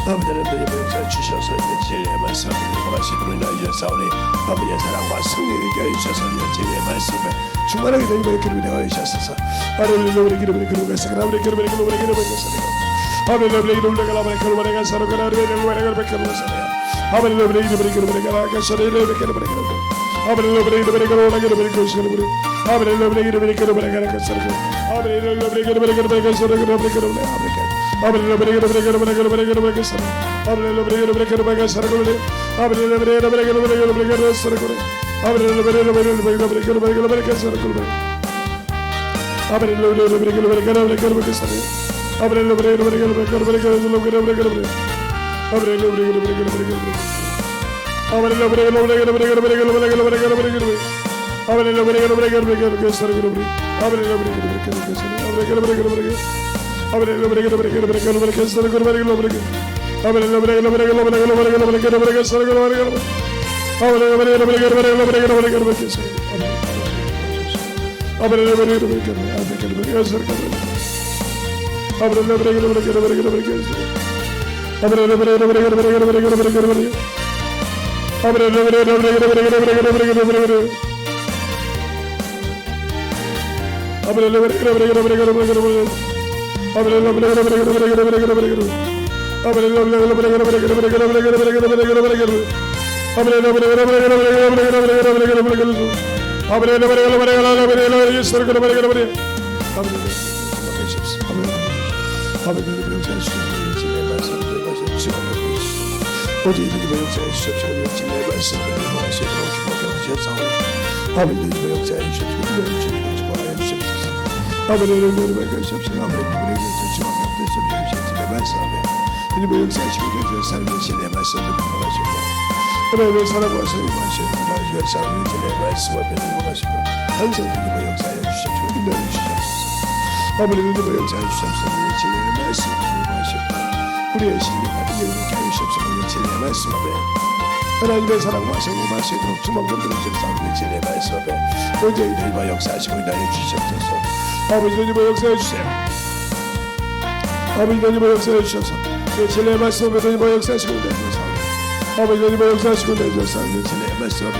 아버지 하나님 역사해 주셔서 진리의 말씀 앞에 넘어갈 수 있도록 인하여 주셨사오니 아버지의 사랑과 성령이 있게 하여 주셔서 진리의 말씀 앞에 충만하게 되고 기름이 되어 하여 주셔서 아버지 우리 기름이 그러고 있으나 우리 기름이 그러고 있으나 아버지 우리 기름이 그러고 있으나 사랑하는 우리 기름이 그러고 있으나 아버지 우리 기름이 그러고 있으나 아버지 우리 기름이 그러고 있으나 아버지 우리 기름이 그러고 있으나 아버지 우리 기름이 그러고 있으나 아버지 우리 기름이 그러고 있으나 아버지 우리 기름이 그러고 있으나 아버지 우리 기름이 그러고 있으나 어디든지 역사해 주십시오. 진리의 말씀을 읽어갈 수 있도록 주님께 주셨사오니 아버지님 역사해 주십시오. 주님의 주님을 주십시오. 아버지님 역사해 주십시오. 아버지님 진리의 말씀을 주님의 역사하시고 주님의 삶의 진리의 말씀을 읽어가시고 하나님의 사랑과 성령하시고 하나님의 삶의 진리의 말씀을 읽어가시고 항상 주님의 역사해 주십시오. 인도해 주십시오. 아버지님 역사해 주십시오. 진리의 말씀을 읽어가시고 우리의 신령과 능력을 가르치옵소서. 진리의 말씀 앞에 하나님의 사랑과 성령의 말씀으로 주먹을 들으십사오니 진리의 말씀 앞에 온전히 너희와 역사하시고 인하여 주시옵소서. 아버지 너희와 역사해 주세요. 아버지 너희와 역사해 주셔서 진리의 말씀 앞에 너희와 역사하시고 인하여 주시옵소서. 아버지 너희와 역사하시고 인하여 주시옵소서. 진리의 말씀 앞에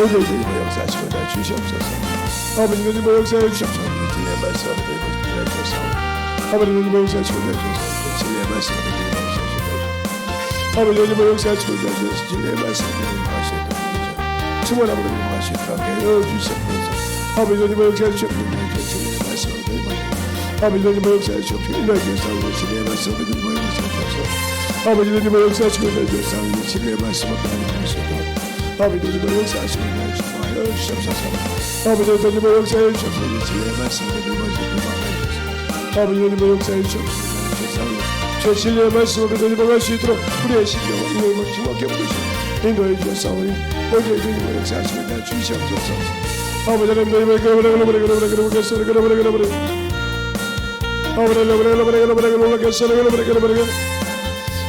온전히 너희와 역사하시고 인하여 주시옵소서. 아버지 너희와 역사해 주시옵소서. 진리의 말씀 앞에 너희와 인하여 주시옵소서. 아버지 너희와 역사하시고 인하여 주시옵소서. 진리의 말씀 앞에 아버지 너희와 역사하시고 인하여 주시옵소서. 진리의 말씀 앞에 충만함으로 인도하시도록 하여 주시옵소서. 아버지 너희와 역사해 주시옵소서. 진리의 말씀 앞에 아버지 너희와 역사해 주시옵소서. 인하여 주시옵소서. 진리의 말씀 앞에 아버지 너희와 역사하시고 인하여 주시옵소서. 진리의 말씀 앞에 아버지 너희와 역사하시고 인하여 주시옵소서. 아버지 너희와 역사해 주시옵소서. 진리의 말씀 앞에 아버지 너희와 역사해 주시옵소서. 저 진리의 말씀을 너희와 갈 수 있도록 우리의 신령과 인을 주먹게 부르시고 인도해 주셨사오니 오직 너희와 역사하시고 인하여 주시옵소서. 아버지 하나님 너희와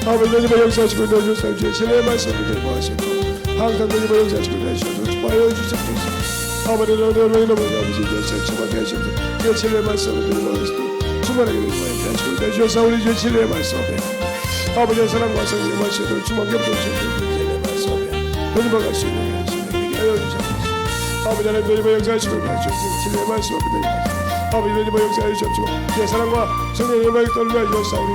아버지 너희와 역사하시고 인하여 주시옵소서. 진리의 말씀을 너희와 하시고 항상 너희와 역사하시고 인하여 주시옵소서. 주하여 주시옵소서. 아버지 너희와 역사하시고 주먹게 하시옵소서. 진리의 말씀을 너희와 하시고 주말하게 되시고 주사오니 주 진리의 말씀 앞에 아버지의 사랑과 성령의 말씀을 주먹에 붙여주시고 진리의 말씀 앞에 너희와 같이 하시게 하여 주시옵소서. 아버지 하나님 너희와 역사하시고 진리의 말씀 앞에 아버지 너희와 역사해 주시옵소서. 주의 사랑과 성령의 말씀을 주사오니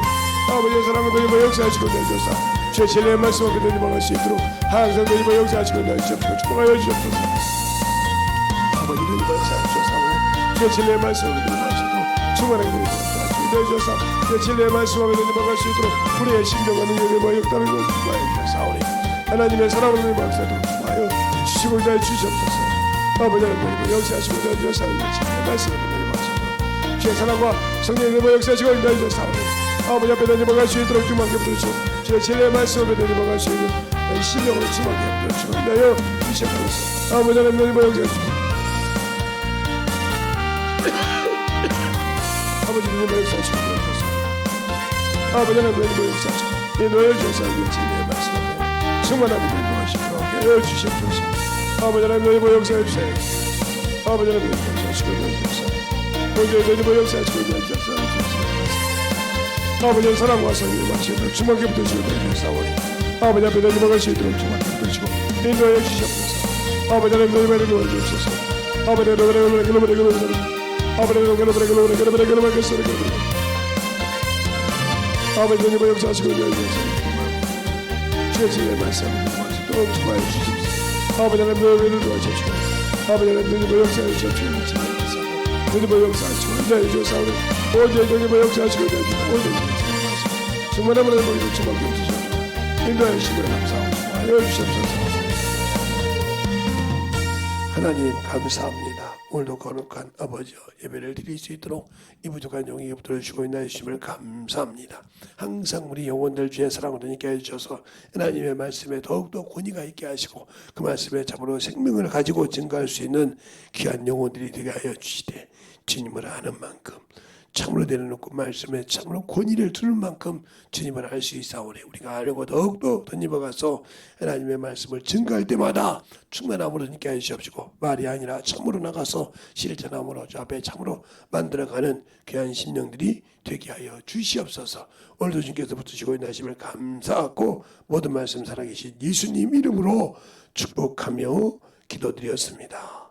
아버지의 사랑과 너희와 역사하시고 주사 주의 진리의 말씀 앞에 너희와 같이 있도록 항상 너희와 역사하시고 주시옵소서. 축복하여 주시옵소서. 아버지 너희와 역사해 주사오니 주의 진리의 말씀을 너희와 충만하게 되주셔서 진리의 말씀 앞에 너희와 갈 수 있도록 우리의 심령과 능력과 역사를 구하여 주셨사오니 하나님의 사랑을 너희와 구하여 주시고 인하여 주시옵소서. 아버지 하나님 역사하시고 인하여 주셨사오니 진리의 말씀을 너희와 하시고 주의 사랑과 성령의 너희와 역사하시고 인하여 주셨사오니 아버지 앞에 너희와 갈 수 있도록 주만께 부르시고 주의 진리의 말씀 앞에 너희와 갈 수 있는 심령으로 주만께 부르시고 인하여 주시옵소서. 아버지 하나님 너희와 역사하시고 아버지 너희와 역사하시고 주옵소서. 아버지 하나님 너희와 역사하시고 너희와 역사하시고 진리의 말씀 앞에 충만함을 인도하시도록 하여 주시옵소서. 아버지 하나님 너희와 역사해 주세요. 아버지 하나님 너희와 역사하시고 주옵소서. 너희와 역사하시고 주옵소서. 아버지의 사랑과 성령의 말씀을 주먹에 붙으시고 주옵소서. 아버지 앞에 너희와 갈 수 있도록 주먹에 붙으시고 인도하여 주시옵소서. 아버지 하나님 너희와 도와주옵소서. 아버지 하나님 아버지 너희와 역사하시고 주의 진리의 말씀을 또 주하여 주십시오. 아버지 하나님 너희를 도와주십시오. 아버지 하나님 너희와 역사해 주십시오. 너희와 역사하시고 인도해 주옵소서. 오직 너희와 역사하시고 충만함으로 너희를 주먹에 주십시오. 인도해 주시기를 감사하여 주시옵소서. 하나님 감사합니다. 오늘도 거룩한 아버지여 예배를 드릴 수 있도록 이 부족한 영이 붙들어주시고 인하여 주심을 감사합니다. 항상 우리 영혼들 주의 사랑으로 있게 해주셔서 하나님의 말씀에 더욱더 권위가 있게 하시고 그 말씀에 참으로 생명을 가지고 증거할 수 있는 귀한 영혼들이 되게 하여 주시되 주님을 아는 만큼 참으로 내려놓고 말씀에 참으로 권위를 두는 만큼 주님을 알 수 있사오니 우리가 알고 더욱더 덧입어가서 하나님의 말씀을 증거할 때마다 충만함으로 있게 하시옵시고 말이 아니라 참으로 나가서 실천함으로 주 앞에 참으로 만들어가는 귀한 심령들이 되게 하여 주시옵소서. 오늘도 주님께서 붙으시고 인하심을 감사하고 모든 말씀 살아계신 예수님 이름으로 축복하며 기도드렸습니다.